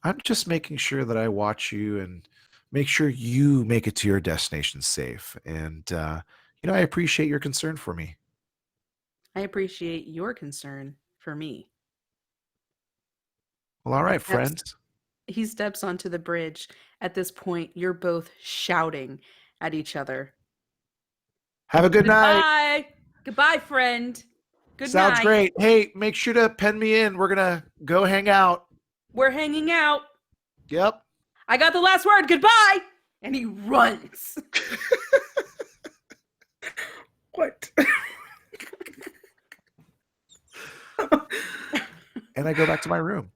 I'm just making sure that I watch you and make sure you make it to your destination safe. And, I appreciate your concern for me. I appreciate your concern for me. Well, all right, Steps- friends. He steps onto the bridge. At this point, you're both shouting at each other. Have a good night. Goodbye. Goodbye, friend. Good Sounds night. great. Hey, make sure to pen me in. We're going to go hang out. We're hanging out. Yep. I got the last word. Goodbye. And he runs. What? And I go back to my room.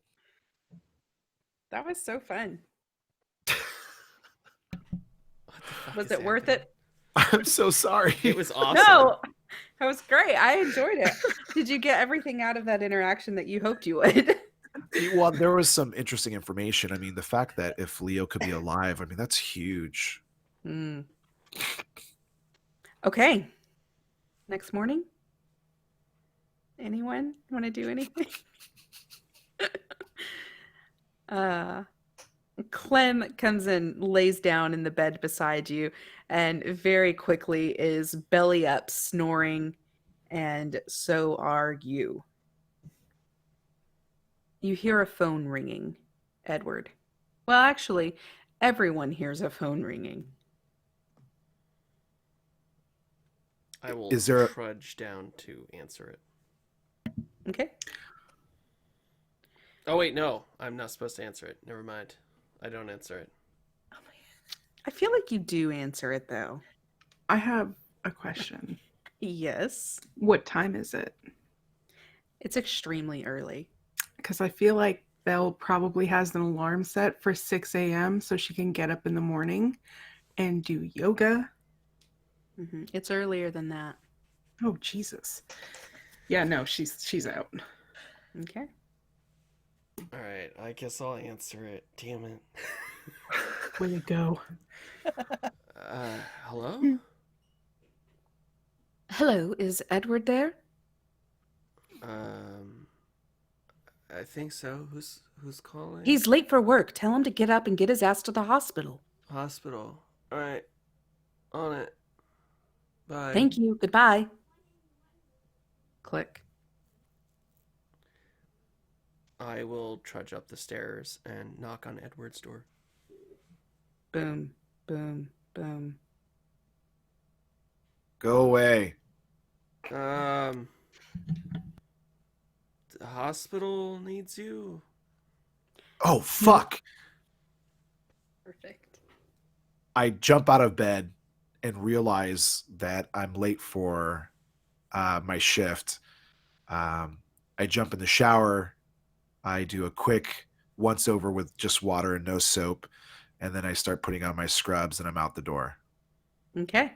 That was so fun. What the fuck Was is it worth happening? it? I'm so sorry. It was awesome. No, that was great. I enjoyed it. Did you get everything out of that interaction that you hoped you would? Well, there was some interesting information. I mean, the fact that if Leo could be alive, I mean, that's huge. Okay. Next morning? Anyone want to do anything? Clem comes in, lays down in the bed beside you, and very quickly is belly up, snoring, and so are you. You hear a phone ringing, Edward. Well, actually, Everyone hears a phone ringing. I will Is there- trudge down to answer it. Okay. Oh wait, no, I'm not supposed to answer it. Never mind. I don't answer it. Oh my god. I feel like you do answer it though. I have a question. Yes. What time is it? It's extremely early. Because I feel like Belle probably has an alarm set for 6 a.m. so she can get up in the morning and do yoga. It's earlier than that. Oh, Jesus. Yeah, no, she's out. Okay. All right, I guess I'll answer it. Damn it. Way to go. Hello? Hello, is Edward there? I think so. Who's calling? He's late for work. Tell him to get up and get his ass to the hospital. Hospital. All right. On it. Bye. Thank you. Goodbye. Click. I will trudge up the stairs and knock on Edward's door. Boom, boom, boom. Go away. The hospital needs you. Oh, fuck. Perfect. I jump out of bed and realize that I'm late for my shift. I jump in the shower. I do a quick once over with just water and no soap. And then I start putting on my scrubs and I'm out the door. Okay.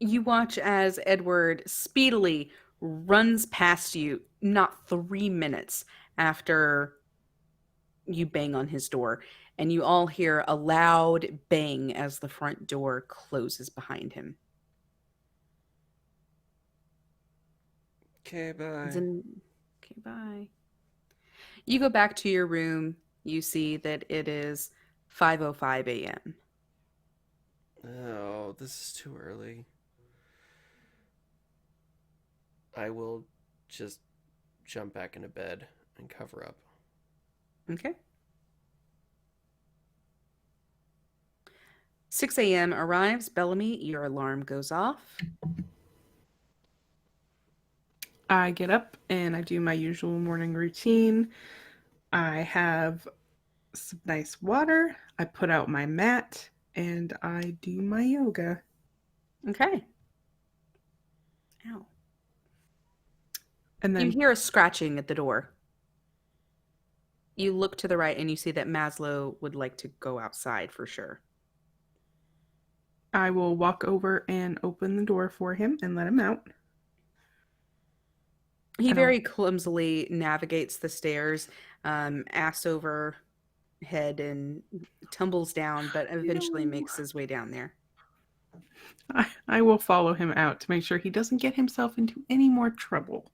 You watch as Edward speedily runs past you not 3 minutes after you bang on his door, and you all hear a loud bang as the front door closes behind him. Okay, bye. Okay, bye. You go back to your room. You see that it is 5:05 a.m. Oh, this is too early. I will just jump back into bed and cover up. Okay. 6 a.m. arrives. Bellamy, your alarm goes off. I get up and I do my usual morning routine. I have some nice water. I put out my mat and I do my yoga. Okay. Ow. And You then hear a scratching at the door. You look to the right and you see that Maslow would like to go outside for sure. I will walk over and open the door for him and let him out. He And very clumsily navigates the stairs, ass over head, and tumbles down, but eventually No. makes his way down there. I will follow him out to make sure he doesn't get himself into any more trouble.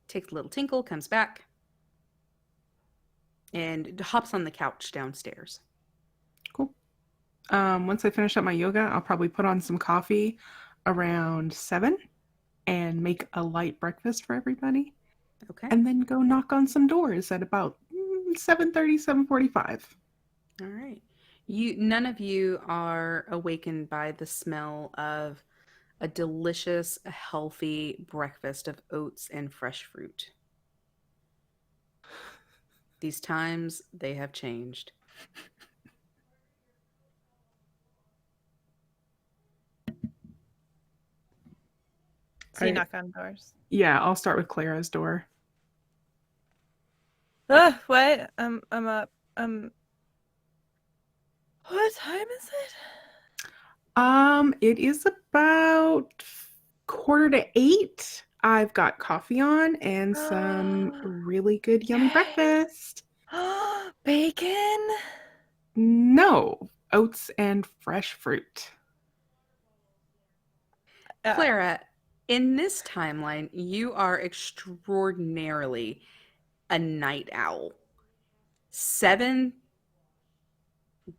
Takes a little tinkle, comes back, and hops on the couch downstairs. Cool. Once I finish up my yoga, I'll probably put on some coffee around 7 and make a light breakfast for everybody. Okay. And then go knock on some doors at about 7:30, 7:45. All right. None of you are awakened by the smell of a delicious, healthy breakfast of oats and fresh fruit. These times, they have changed. So you I- knock on doors. Yeah, I'll start with Clara's door. What? I'm up. What time is it? It is about 7:45. I've got coffee on and some really good yummy Yay. breakfast. Bacon? No, oats and fresh fruit. Clara, in this timeline, you are extraordinarily a night owl. 7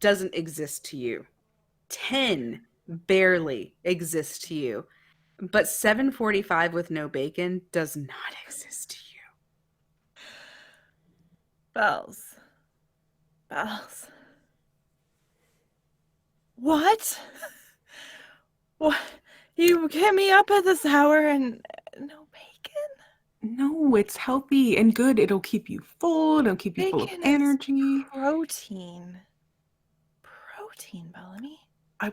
doesn't exist to you. 10 barely exists to you. But 7:45 with no bacon does not exist to you. Bells. Bells. What? What? You get me up at this hour and no bacon? No, it's healthy and good. It'll keep you full. It'll keep you full of Bacon is energy. protein. Protein, Bellamy.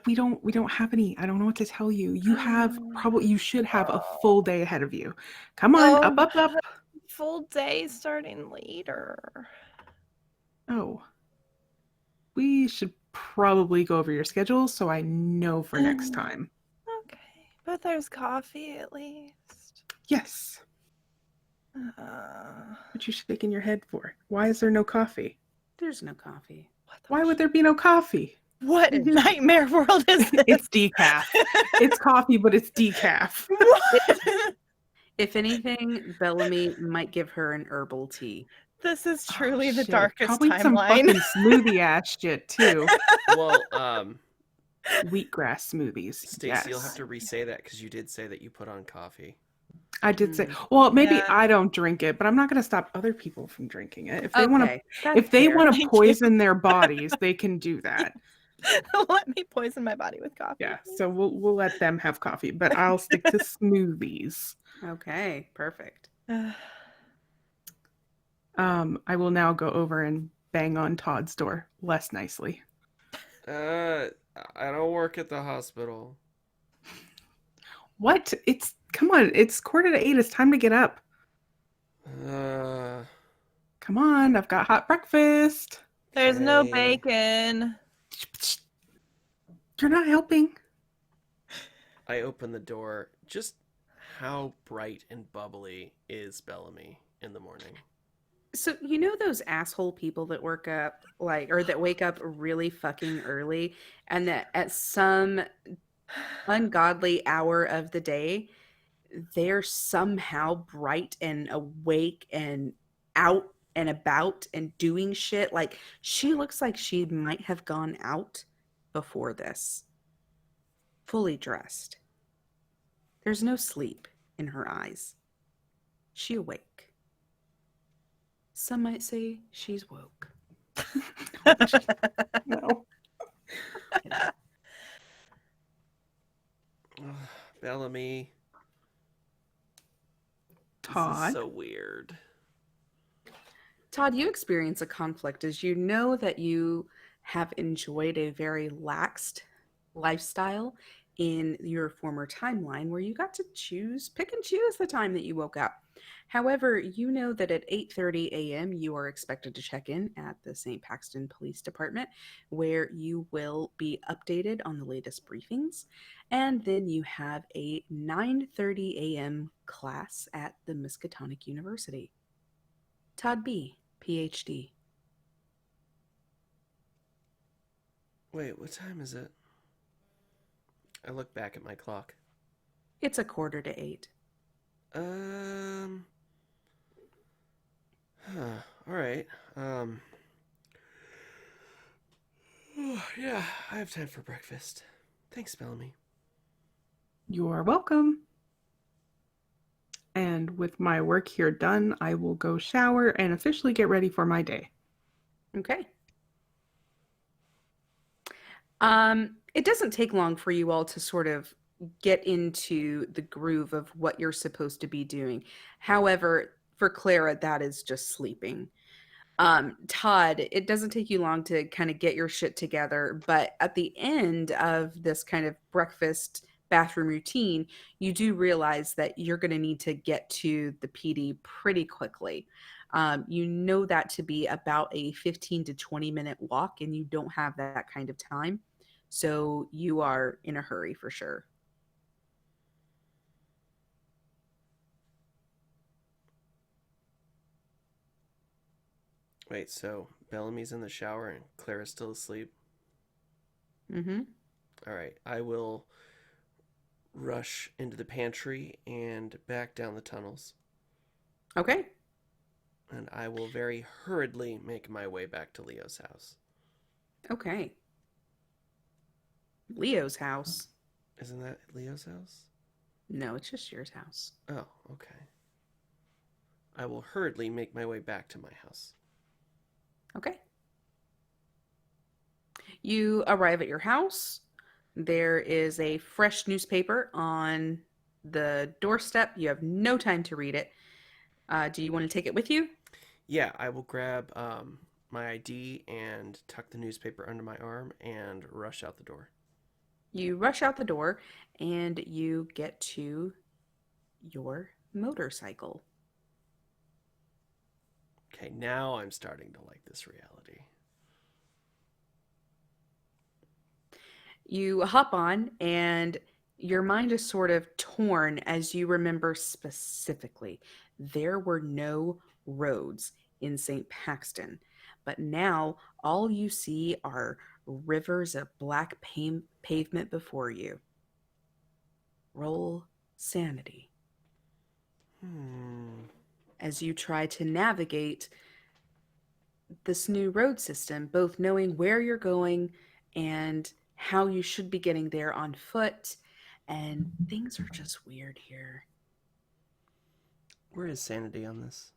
We don't have any. I don't know what to tell you. You should have a full day ahead of you. Come on, up, up, up. Full day starting later. Oh, we should probably go over your schedule so I know for next time. Okay, but there's coffee at least. Yes. What you shaking your head for? Why is there no coffee? There's no coffee. Why would there be no coffee? What nightmare world is this? It's decaf. It's coffee, but it's decaf. If anything, Bellamy might give her an herbal tea. This is truly the Shit. darkest Probably timeline. some fucking smoothie ass shit too. Well, Wheatgrass smoothies. Stacey, Yes. you'll have to re-say that because you did say that you put on coffee. I did say, well, maybe Yeah. I don't drink it, but I'm not going to stop other people from drinking it. If they Okay, that's if they fair. want to Thank poison their bodies, they can do that. Let me poison my body with coffee. Yeah. So we'll let them have coffee, but I'll stick to smoothies. Okay, perfect. I will now go over and bang on Todd's door less nicely. I don't work at the hospital. What? Come on, it's 7:45. It's time to get up. Come on, I've got hot breakfast. There's no Okay. bacon. You're not helping. I open the door. Just how bright and bubbly is Bellamy in the morning? So you know those asshole people that work up that wake up really fucking early and that at some ungodly hour of the day they're somehow bright and awake and out and about and doing shit. Like she looks like she might have gone out before this, fully dressed. There's no sleep in her eyes. She awake. Some might say she's woke. No. Bellamy. This Todd. is so weird. Todd, you experience a conflict as you know that you have enjoyed a very laxed lifestyle in your former timeline where you got to pick and choose the time that you woke up. However, you know that at 8:30 a.m. you are expected to check in at the St. Paxton Police Department where you will be updated on the latest briefings. And then you have a 9:30 a.m. class at the Miskatonic University. Todd B., PhD. Wait, what time is it? I look back at my clock. It's 7:45. All right. Yeah, I have time for breakfast. Thanks, Bellamy. You are welcome. And with my work here done, I will go shower and officially get ready for my day. Okay. It doesn't take long for you all to sort of get into the groove of what you're supposed to be doing. However, for Clara, that is just sleeping. Todd, it doesn't take you long to kind of get your shit together, but at the end of this kind of breakfast bathroom routine, you do realize that you're going to need to get to the PD pretty quickly. You know that to be about a 15 to 20-minute walk, and you don't have that kind of time. So you are in a hurry for sure. Wait, so Bellamy's in the shower and Clara's still asleep? Mm-hmm. All right, I will rush into the pantry and back down the tunnels. Okay. And I will very hurriedly make my way back to Leo's house. Okay. Leo's house. Isn't that Leo's house? No, it's just your house. Oh, okay. I will hurriedly make my way back to my house. Okay. You arrive at your house. There is a fresh newspaper on the doorstep. You have no time to read it. Do you want to take it with you? Yeah, I will grab my ID and tuck the newspaper under my arm and rush out the door. You rush out the door and you get to your motorcycle. Okay, now I'm starting to like this reality. You hop on, and your mind is sort of torn as you remember specifically there were no roads in St. Paxton, but now all you see are rivers of black pavement before you. Roll sanity Hmm. as you try to navigate this new road system, both knowing where you're going and how you should be getting there on foot. And things are just weird here. Where is sanity on this?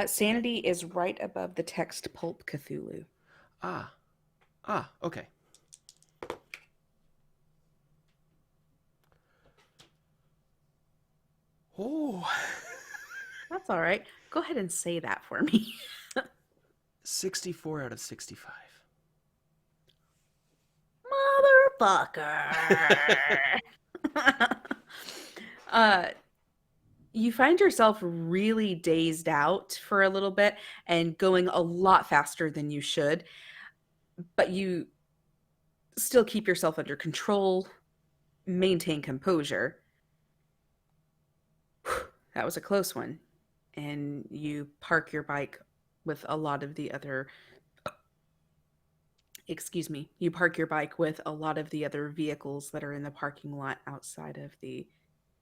Sanity is right above the text Pulp Cthulhu. Ah. Okay. Oh. That's all right. Go ahead and say that for me. 64 out of 65. Motherfucker. uh, you find yourself really dazed out for a little bit and going a lot faster than you should, but you still keep yourself under control, maintain composure. That was a close one. And you park your bike with a lot of the other you park your bike with a lot of the other vehicles that are in the parking lot outside of the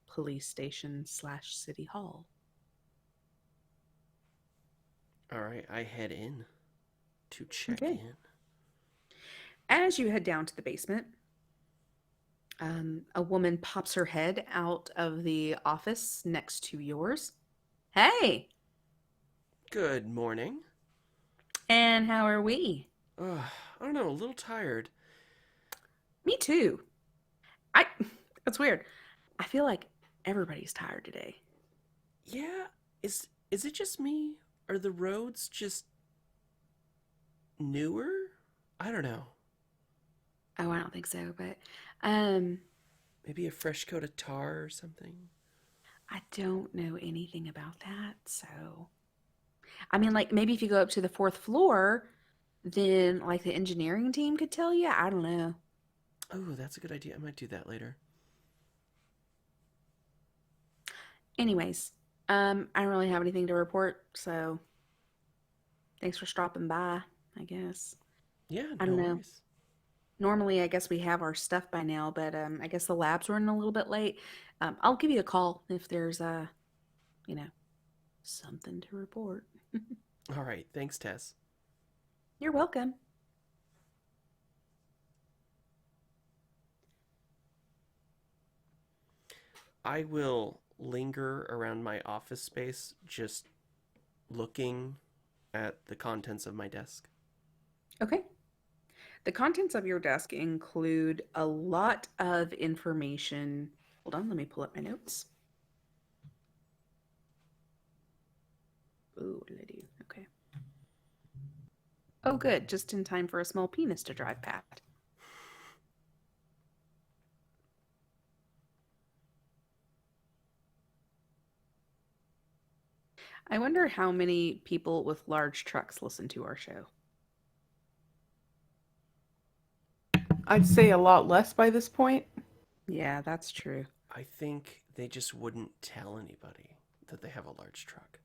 police station / city hall. All right, I head in to check Okay. in. As you head down to the basement, a woman pops her head out of the office next to yours. Hey, Good morning. and how are we? I don't know, a little tired. Me too. I That's weird. I feel like everybody's tired today. Yeah, is it just me? Are the roads just newer? I don't know. Oh, I don't think so, but um Maybe a fresh coat of tar or something? I don't know anything about that. So, I mean, like maybe if you go up to the fourth floor, then like the engineering team could tell you. I don't know. Oh, that's a good idea. I might do that later. Anyways, I don't really have anything to report. So, thanks for stopping by, I guess. Yeah, I no don't know. worries. Normally, I guess we have our stuff by now, but I guess the lab's running a little bit late. I'll give you a call if there's you know, something to report. All right, thanks, Tess. You're welcome. I will linger around my office space, just looking at the contents of my desk. Okay. The contents of your desk include a lot of information. Hold on, let me pull up my notes. Ooh, what did I do? Okay. Oh, good. Just in time for a small penis to drive past. I wonder how many people with large trucks listen to our show. I'd say a lot less by this point. Yeah, that's true. I think they just wouldn't tell anybody that they have a large truck.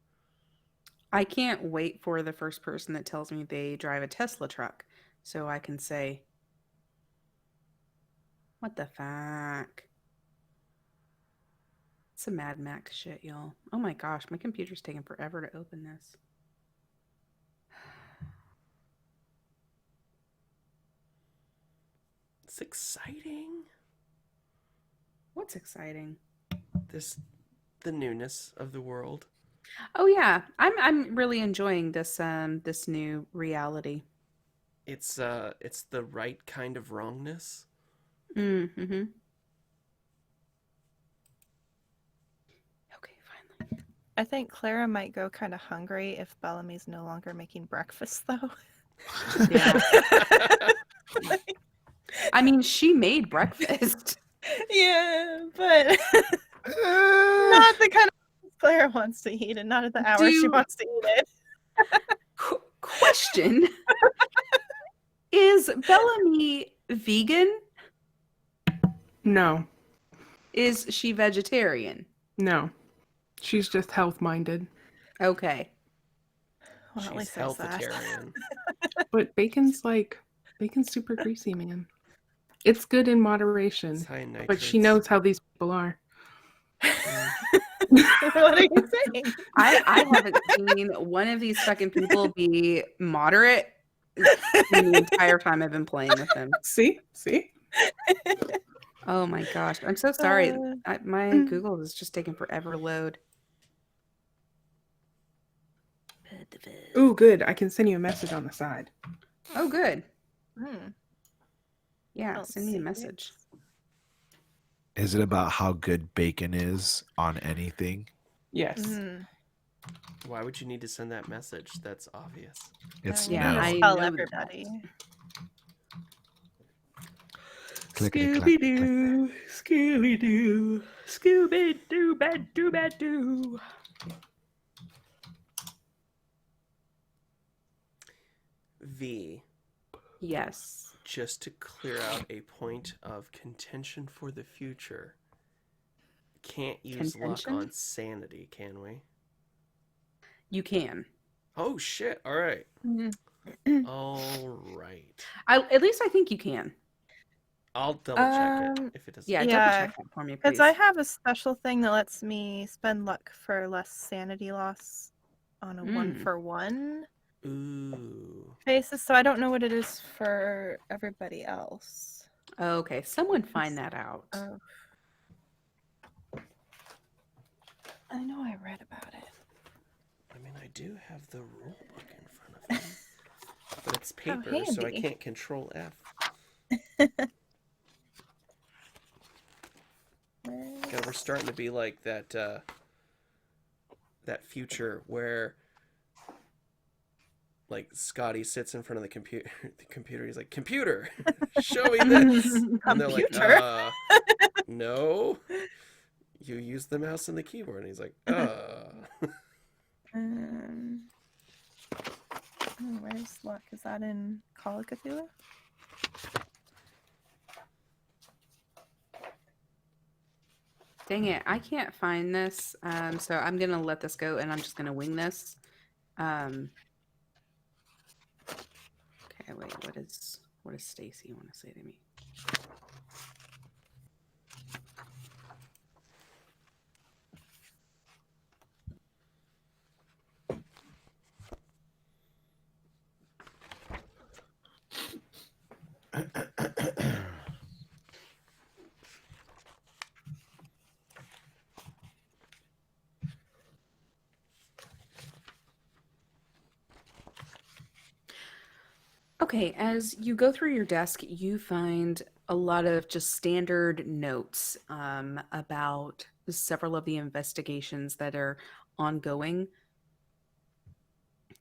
I can't wait for the first person that tells me they drive a Tesla truck so I can say, what the fuck? It's a Mad Max shit, y'all. Oh my gosh, my computer's taking forever to open this. It's exciting. What's exciting? The newness of the world. Oh yeah, I'm really enjoying this this new reality. It's the right kind of wrongness. Mm-hmm. Okay, finally. I think Clara might go kind of hungry if Bellamy's no longer making breakfast, though. Yeah. I mean, she made breakfast. Yeah, but Eh, not the kind of Clara wants to eat, and not at the hour she Do- wants to eat it. Question. Is Bellamy vegan? No, Is she vegetarian? no. She's just health minded. Okay. Well, at She's least there's that. healthitarian. But bacon's super greasy, man. It's good in moderation. It's high in nitrates. But she knows how these people are. What are you saying? I haven't seen one of these fucking people be moderate the entire time I've been playing with them. See? Oh my gosh. I'm so sorry. My Mm. Google is just taking forever to load. Ooh, good. I can send you a message on the side. Oh, good. Hmm. Yeah, Don't send me a see message. Is it about how good bacon is on anything? Yes. Mm. Why would you need to send that message? That's obvious. It's Yeah, no. I Tell know everybody. Clickety-clack, Scooby-Doo, Scooby-Doo, Scooby-Doo, bad-doo, bad-doo. V, Yes. just to clear out a point of contention for the future. Can't use luck Contention? on sanity, can we? You can. Oh shit! All right, Mm. all right. At least I think you can. I'll double check it if it doesn't. Yeah, double Yeah, check that for me, Because please. I have a special thing that lets me spend luck for less sanity loss on a 1-for-1 Ooh. basis, so I don't know what it is for everybody else. Okay, someone find that out. Oh. I know I read about it. I mean, I do have the rule book in front of me, but it's How paper, so I handy. can't control F. God, we're starting to be like that that future where like Scotty sits in front of the computer. The computer, he's like, "Computer, show me this," and they're like, Computer? "No, you use the mouse and the keyboard." And he's like, Where's luck? Is that in Call of Cthulhu? Dang it, I can't find this. So I'm gonna let this go and I'm just gonna wing this. Okay, wait, what does Stacy want to say to me? Okay, as you go through your desk, you find a lot of just standard notes about several of the investigations that are ongoing.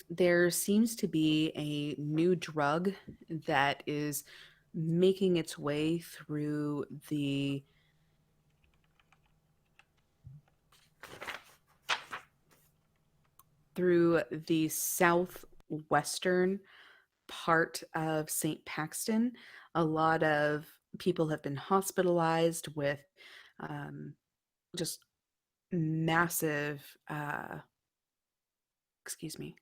There seems to be a new drug that is making its way through the southwestern part of St. Paxton. A lot of people have been hospitalized with just massive, excuse me.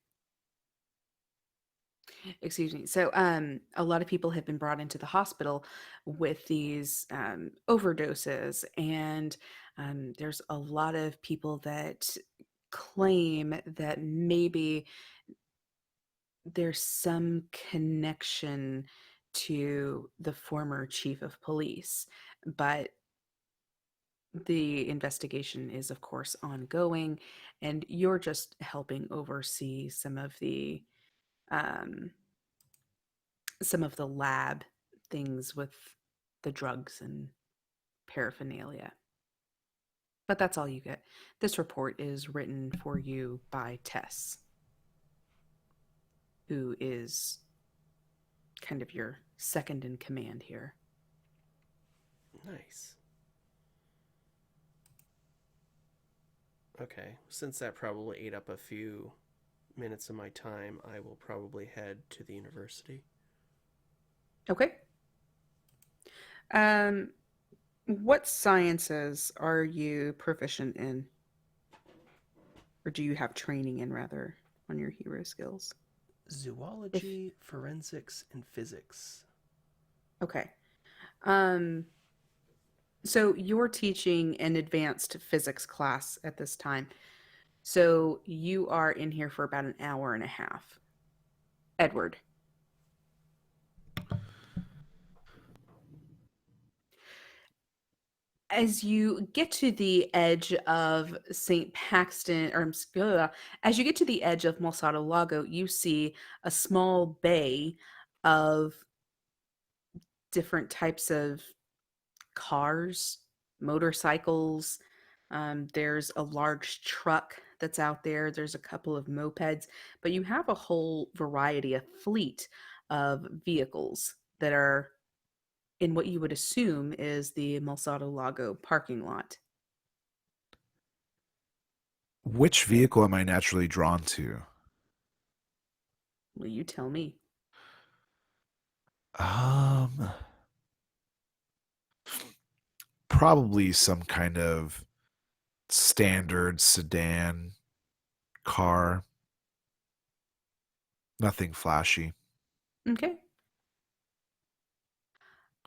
So, a lot of people have been brought into the hospital with these overdoses, and there's a lot of people that claim that maybe there's some connection to the former chief of police, but the investigation is, of course, ongoing, and you're just helping oversee some of the some of the lab things with the drugs and paraphernalia. But that's all you get. This report is written for you by Tess, who is kind of your second in command here. Nice. Okay, since that probably ate up a few minutes of my time, I will probably head to the university. Okay. What sciences are you proficient in? Or do you have training in, rather, on your hero skills? Zoology, forensics, and physics. Okay. Um, so you're teaching an advanced physics class at this time. So you are in here for about an hour and a half. Edward. As you get to the edge of St. Paxton, or as you get to the edge of Malsado Lago, you see a small bay of different types of cars, motorcycles. There's a large truck that's out there. There's a couple of mopeds, but you have a whole variety, a fleet of vehicles that are in what you would assume is the Malsado Lago parking lot. Which vehicle am I naturally drawn to? Will you tell me? Um, Probably some kind of standard sedan car. Nothing flashy. Okay.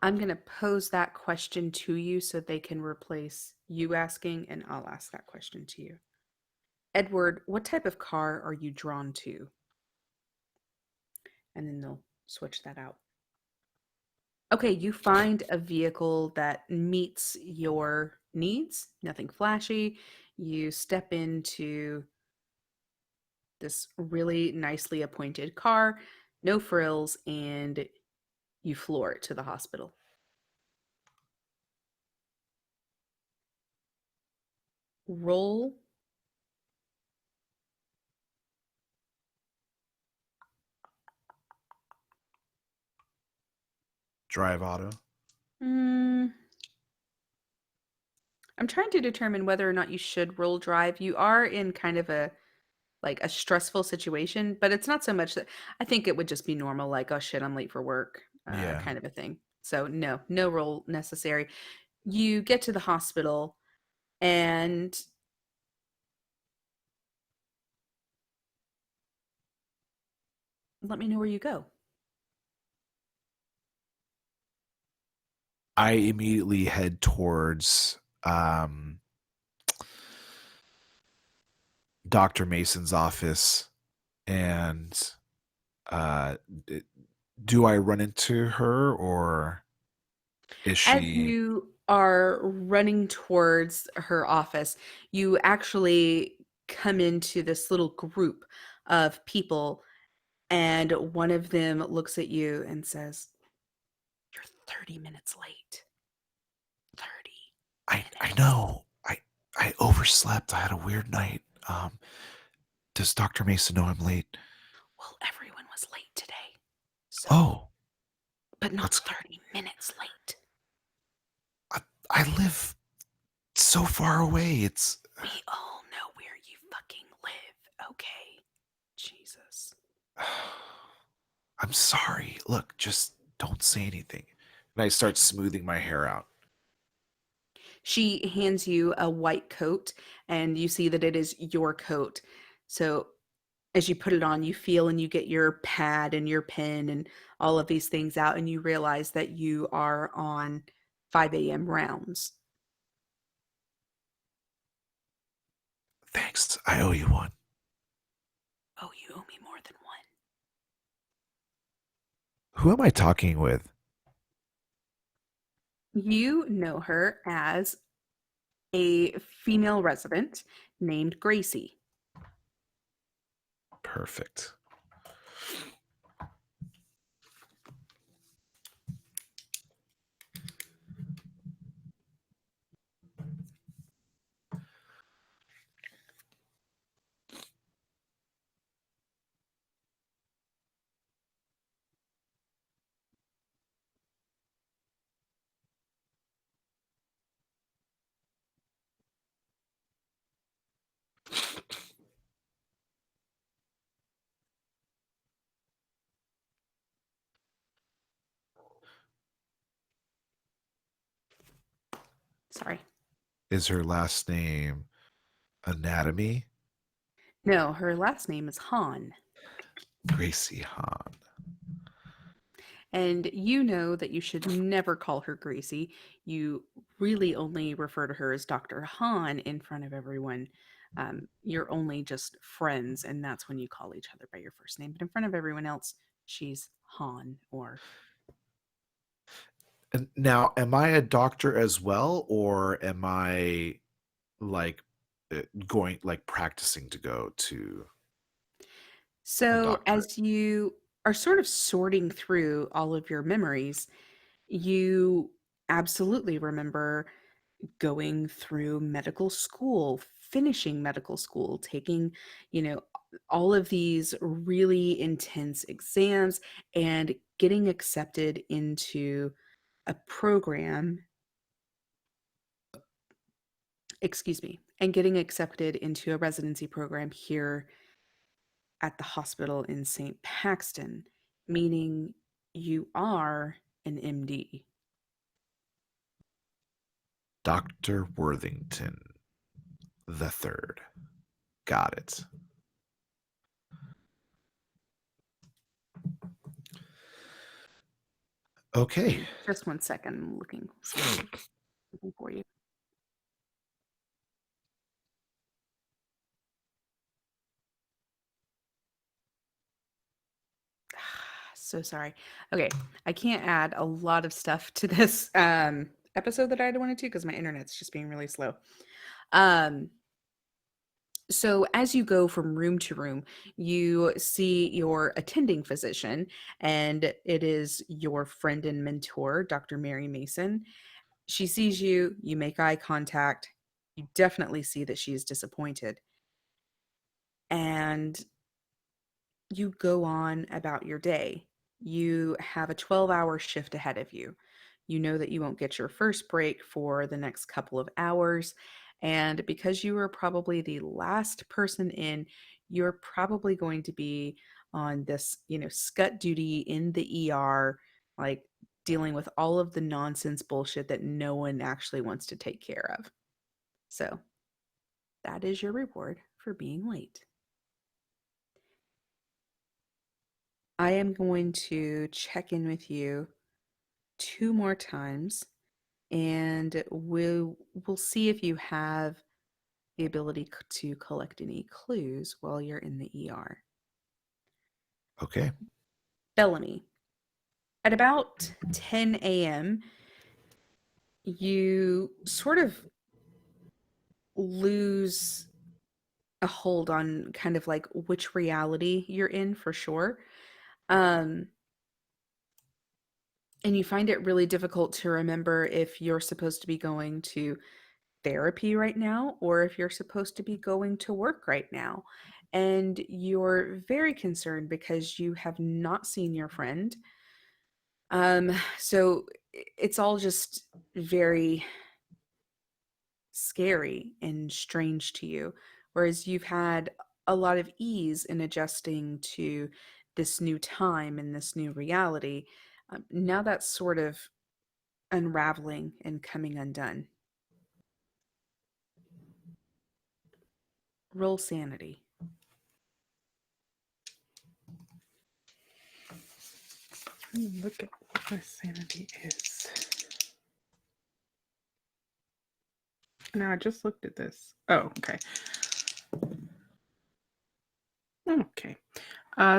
I'm going to pose that question to you so they can replace you asking, and I'll ask that question to you. Edward, what type of car are you drawn to? And then they'll switch that out. Okay, you find a vehicle that meets your needs, nothing flashy. You step into this really nicely appointed car, no frills, and you floor it to the hospital. Roll. Drive auto. I'm trying to determine whether or not you should roll drive. You are in kind of a stressful situation, but it's not so much that I think it would just be normal, like, oh shit, I'm late for work, Yeah. kind of a thing. So no roll necessary. You get to the hospital and let me know where you go. I immediately head towards Dr. Mason's office, and do I run into her, or is As she? you are running towards her office, you actually come into this little group of people, and one of them looks at you and says, "You're 30 minutes late." 30 I minutes. know. I overslept. I had a weird night. Does Dr. Mason know I'm late? Well, everyone was late today. So, Oh, but not that's 30 minutes late. I live so far away. It's We all know where you fucking live, okay? Jesus. I'm sorry. Look, just don't say anything. And I start smoothing my hair out. She hands you a white coat, and you see that it is your coat. So as you put it on, you feel and you get your pad and your pen and all of these things out, and you realize that you are on 5 a.m. rounds. Thanks. I owe you one. Oh, you owe me more than one. Who am I talking with? You know her as a female resident named Gracie. Perfect. Sorry. Is her last name Anatomy? No, her last name is Hahn. Gracie Hahn. And you know that you should never call her Gracie. You really only refer to her as Dr. Hahn in front of everyone. You're only just friends, and that's when you call each other by your first name. But in front of everyone else, she's Hahn or. And now, am I a doctor as well, or am I like going, like practicing to go to a So doctor? as you are sort of sorting through all of your memories, you absolutely remember going through medical school, finishing medical school, taking, all of these really intense exams and getting accepted into a program, excuse me, and getting accepted into a residency program here at the hospital in St. Paxton, meaning you are an MD. Dr. Worthington the Third. Got it. Okay. Just one second, I'm looking for you. So sorry. Okay, I can't add a lot of stuff to this episode that I wanted to because my internet's just being really slow. So as you go from room to room, you see your attending physician, and it is your friend and mentor, Dr. Mary Mason. She sees you, you make eye contact, you definitely see that she's disappointed. And you go on about your day. You have a 12-hour shift ahead of you. You know that you won't get your first break for the next couple of hours. And because you were probably the last person in, you're probably going to be on this, scut duty in the ER, like dealing with all of the nonsense bullshit that no one actually wants to take care of. So that is your reward for being late. I am going to check in with you 2 more times, and we'll see if you have the ability to collect any clues while you're in the ER. Okay. Bellamy, at about 10 a.m., you sort of lose a hold on kind of like which reality you're in for sure. And you find it really difficult to remember if you're supposed to be going to therapy right now or if you're supposed to be going to work right now. And you're very concerned because you have not seen your friend. So it's all just very scary and strange to you. Whereas you've had a lot of ease in adjusting to this new time and this new reality. Now that's sort of unraveling and coming undone. Roll sanity. Look at what my sanity is. No, I just looked at this. Oh, okay. Okay.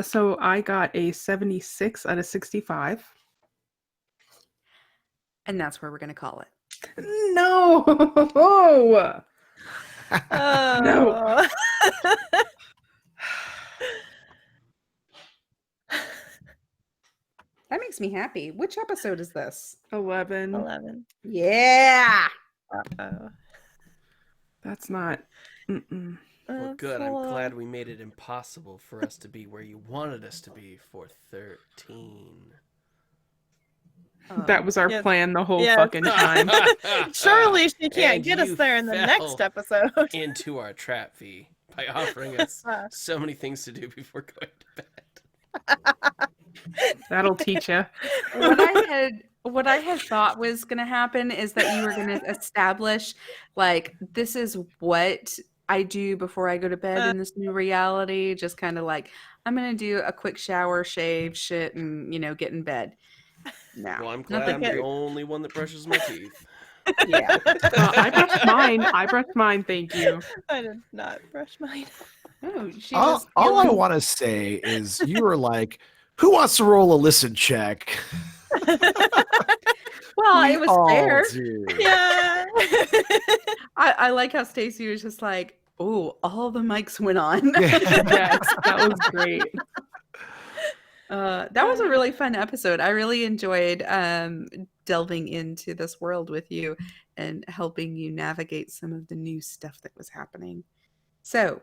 So I got a 76 out of 65. And that's where we're going to call it. No! No. That makes me happy. Which episode is this? 11. 11. Yeah! Uh-oh. That's not. Well, That's good. a I'm lot. glad we made it impossible for us to be where you wanted us to be for 13. That was our Yes. plan the whole Yes. fucking time. Surely she can't And get us you there in the next fell episode. into our trap, V, by offering us so many things to do before going to bed. That'll teach you. What what I had thought was going to happen is that you were going to establish, like, this is what I do before I go to bed in this new reality. Just kind of like, I'm going to do a quick shower, shave, shit, and, get in bed. No. Well, I'm glad I'm the only one that brushes my teeth. Yeah. I brushed mine. Thank you. I did not brush mine. Oh, she all was I feeling- want to say is you were like, who wants to roll a listen check? Well, We it was all fair. do. Yeah. I like how Stacy was just like, oh, all the mics went on. Yes, that was great. That was a really fun episode. I really enjoyed delving into this world with you and helping you navigate some of the new stuff that was happening. So,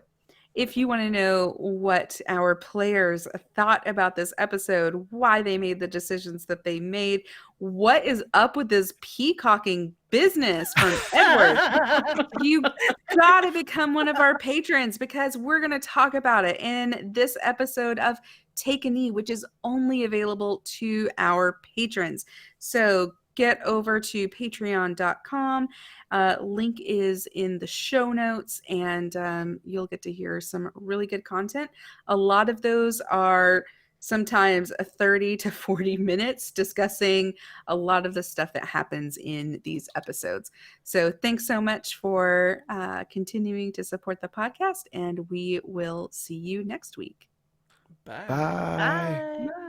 if you want to know what our players thought about this episode, why they made the decisions that they made, what is up with this peacocking business from Edward, you got to become one of our patrons because we're going to talk about it in this episode of Take a Knee, which is only available to our patrons. So get over to patreon.com. Link is in the show notes, and you'll get to hear some really good content. A lot of those are sometimes 30 to 40 minutes discussing a lot of the stuff that happens in these episodes. So thanks so much for continuing to support the podcast, and we will see you next week. Bye. Bye. Bye.